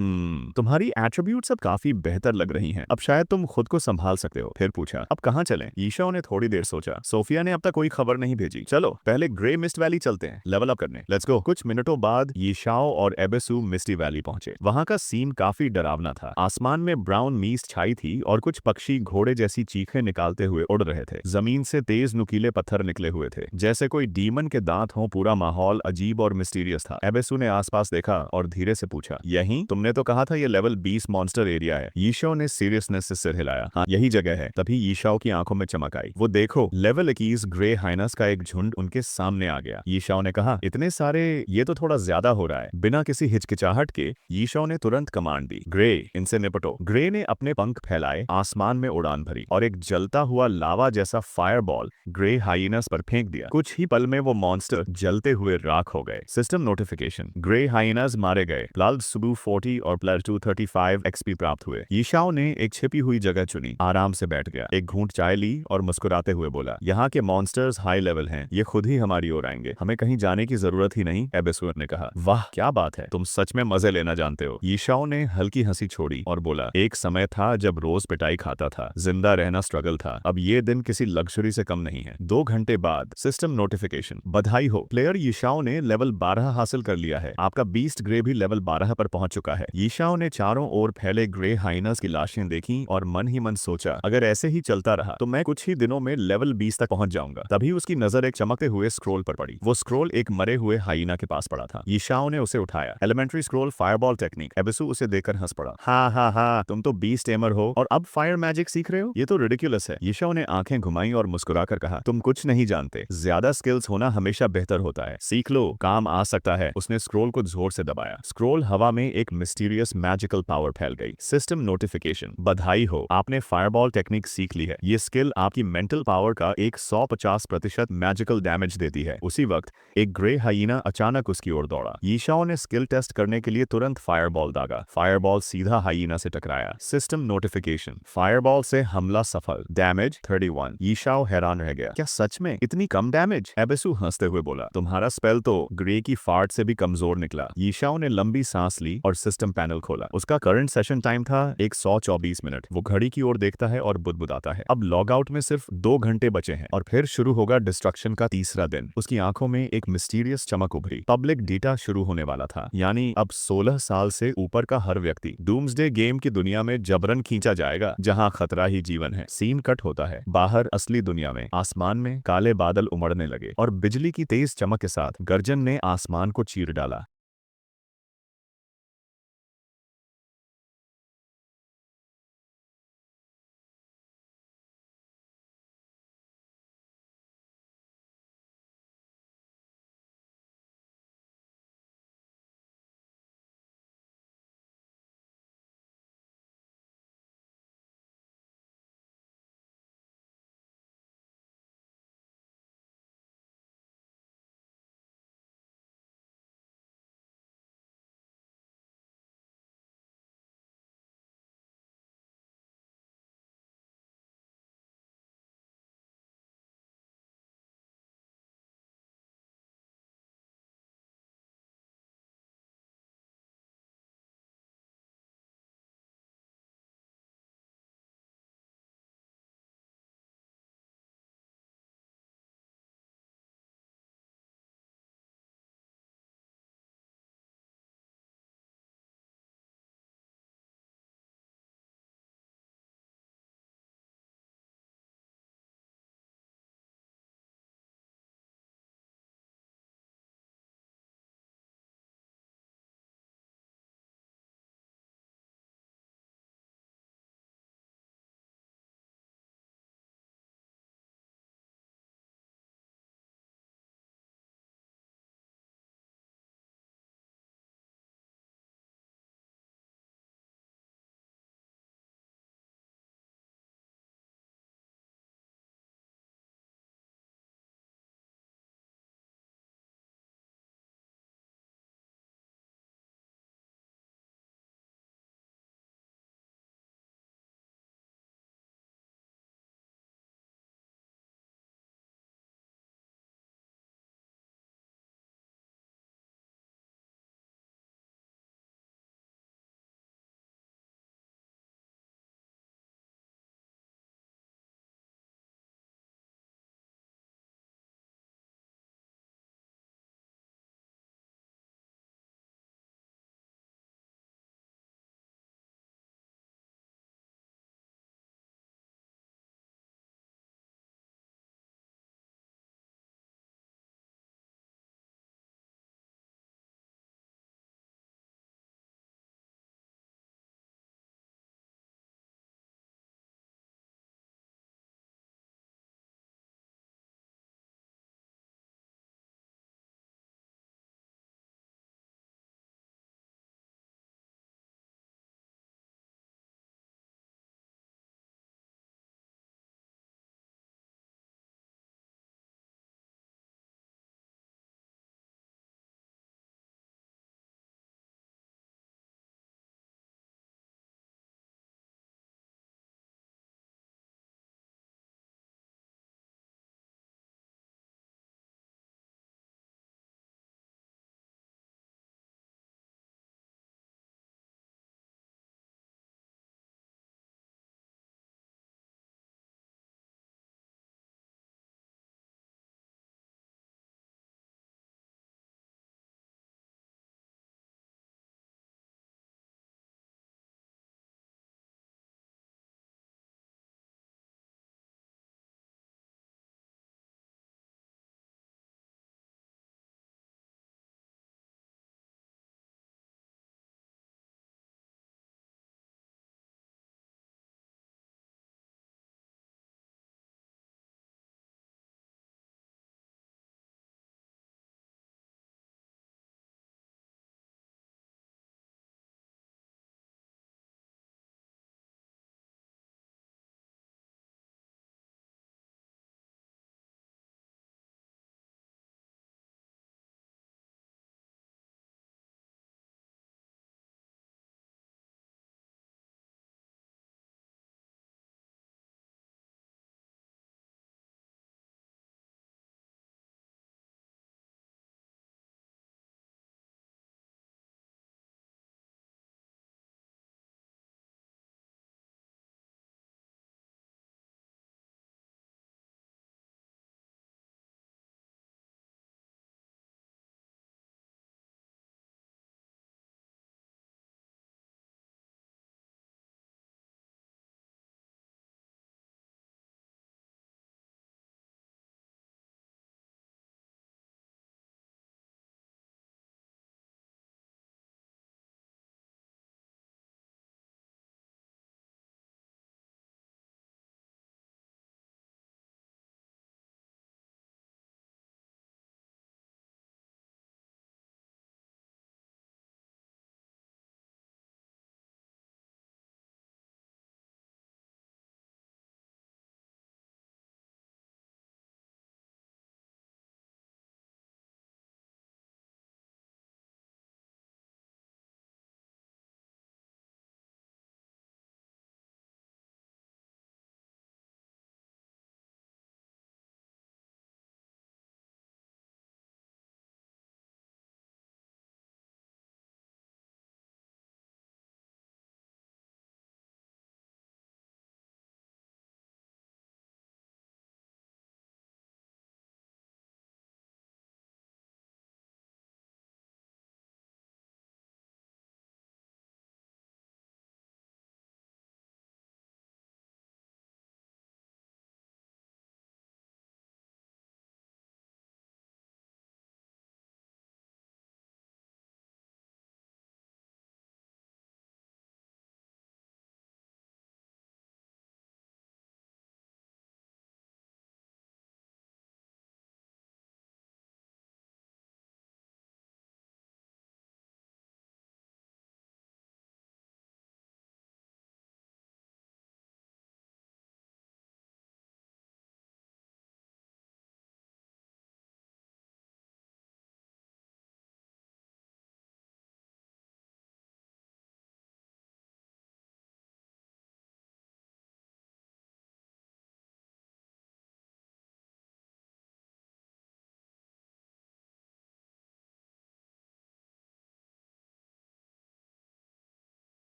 तुम्हारी एट्रीब्यूट्स अब काफी बेहतर लग रही हैं। अब शायद तुम खुद को संभाल सकते हो। फिर पूछा, अब कहाँ चलें? यीशाओ ने थोड़ी देर सोचा। सोफिया ने अब तक कोई खबर नहीं भेजी। चलो पहले ग्रे मिस्ट वैली चलते हैं, लेवल अप करने। Let's go. कुछ मिनटों बाद यीशाओ और एबेसु मिस्टी वैली पहुंचे। वहां का सीन काफी डरावना था। आसमान में ब्राउन मीस्ट छाई थी और कुछ पक्षी घोड़े जैसी चीखें निकालते हुए उड़ रहे थे। जमीन से तेज नुकीले पत्थर निकले हुए थे, जैसे कोई डीमन के दांत हों। पूरा माहौल अजीब और मिस्टीरियस था। एबेसु ने आसपास देखा और धीरे से पूछा, यही? तुमने तो कहा था ये लेवल 20 मॉन्स्टर एरिया है। यीशाओ ने सीरियसनेस से सिर हिलाया। हाँ, यही जगह है। तभी यीशाओ की आंखों में चमक आई। वो देखो, लेवल 21 ग्रे हाइनस का एक झुंड उनके सामने आ गया। यीशाओ ने कहा, इतने सारे, ये तो थोड़ा ज्यादा हो रहा है। बिना किसी हिचकिचाहट के यीशाओ ने तुरंत कमांड दी, ग्रे, इनसे निपटो। ग्रे ने अपने पंख फैलाए, आसमान में उड़ान भरी और एक जलता हुआ लावा जैसा फायरबॉल ग्रे हाइनस पर फेंक दिया। कुछ ही पल में वो मॉन्स्टर जलते हुए राख हो गए। सिस्टम नोटिफिकेशन, ग्रे हाइनस मारे गए। प्लाल सुबु 40 और प्लर 235 एक्सपी प्राप्त हुए। यीशाओ ने एक छिपी हुई जगह चुनी, आराम से बैठ गया, एक घूंट चाय ली और मुस्कुराते हुए बोला, यहाँ के मॉन्स्टर्स हाई लेवल हैं, ये खुद ही हमारी ओर आएंगे, हमें कहीं जाने की जरूरत ही नहीं। एबेसु ने कहा, वाह क्या बात है, तुम सच में मजे लेना जानते हो। यीशाओ ने हल्की हंसी छोड़ी और बोला, एक समय था जब रोज पिटाई खाता था, जिंदा रहना स्ट्रगल था, अब ये दिन किसी लग्जरी से कम नहीं है। 2 घंटे बाद सिस्टम नोटिफिकेशन, बधाई हो, प्लेयर यीशाओ ने लेवल 12 हासिल कर लिया है। आपका बीस्ट ग्रे भी लेवल 12 पर पहुंच चुका है। यीशाओ ने चारों ओर फैले ग्रे हाइनस की लाशें देखी और मन ही मन सोचा, अगर ऐसे ही चलता रहा तो मैं कुछ ही दिनों में लेवल 20 तक पहुंच जाऊंगा। तभी उसकी नजर एक चमकते हुए स्क्रोल पर पड़ी। वो स्क्रोल एक मरे हुए हाइना के पास पड़ा था। यीशाओ ने उसे उठाया। Elementary scroll fireball technique. एबेसु उसे देखकर हंस पड़ा। हाँ हाँ हाँ, तुम तो बीस्ट टेमर हो और अब फायर मैजिक सीख रहे हो, ये तो रिडिकुलस है। यीशाओ ने आंखें घुमाई और मुस्कुराकर कहा, तुम कुछ नहीं जानते, ज्यादा स्किल्स होना हमेशा बेहतर होता है, सीख लो, काम आ सकता है। उसने स्क्रोल को जोर से दबाया। स्क्रोल हवा में एक मिस्टीरियस मैजिकल पावर फैल गई। सिस्टम नोटिफिकेशन, बधाई हो, आपने फायरबॉल टेक्निक सीख ली है। ये स्किल आपकी मेंटल पावर का एक 150% मैजिकल डैमेज देती है। उसी वक्त एक ग्रे हाइना अचानक उसकी ओर दौड़ा। यीशाओ ने स्किल टेस्ट करने के लिए तुरंत फायरबॉल दागा। फायरबॉल सीधा हाइना से टकराया। सिस्टम नोटिफिकेशन, फायरबॉल से हमला सफल, डैमेज 31। यीशाओ हैरान रह गया, क्या सच में इतनी कम डैमेज? एबेसु हंसते हुए बोला, तुम्हारा स्पेल तो ग्रे की फार्ट से भी कमजोर निकला। यीशाओ ने लंबी सांस ली और सिस्टम पैनल खोला। उसका करंट सेशन टाइम था 124 मिनट। वो घड़ी की ओर देखता है और बुदबुदाता है, अब लॉग आउट में सिर्फ 2 घंटे बचे हैं और फिर शुरू होगा डिस्ट्रक्शन का तीसरा दिन। उसकी आंखों में एक मिस्टीरियस चमक उभरी। पब्लिक डेटा शुरू होने वाला था, यानी अब 16 साल से ऊपर का हर व्यक्ति डूम्सडे गेम की दुनिया में जबरन खींचा जाएगा, जहां खतरा ही जीवन है। सीन कट होता है। बाहर असली दुनिया में आसमान में काले बादल उमड़ने लगे और बिजली की तेज चमक के साथ गर्जन ने आसमान को चीर डाला।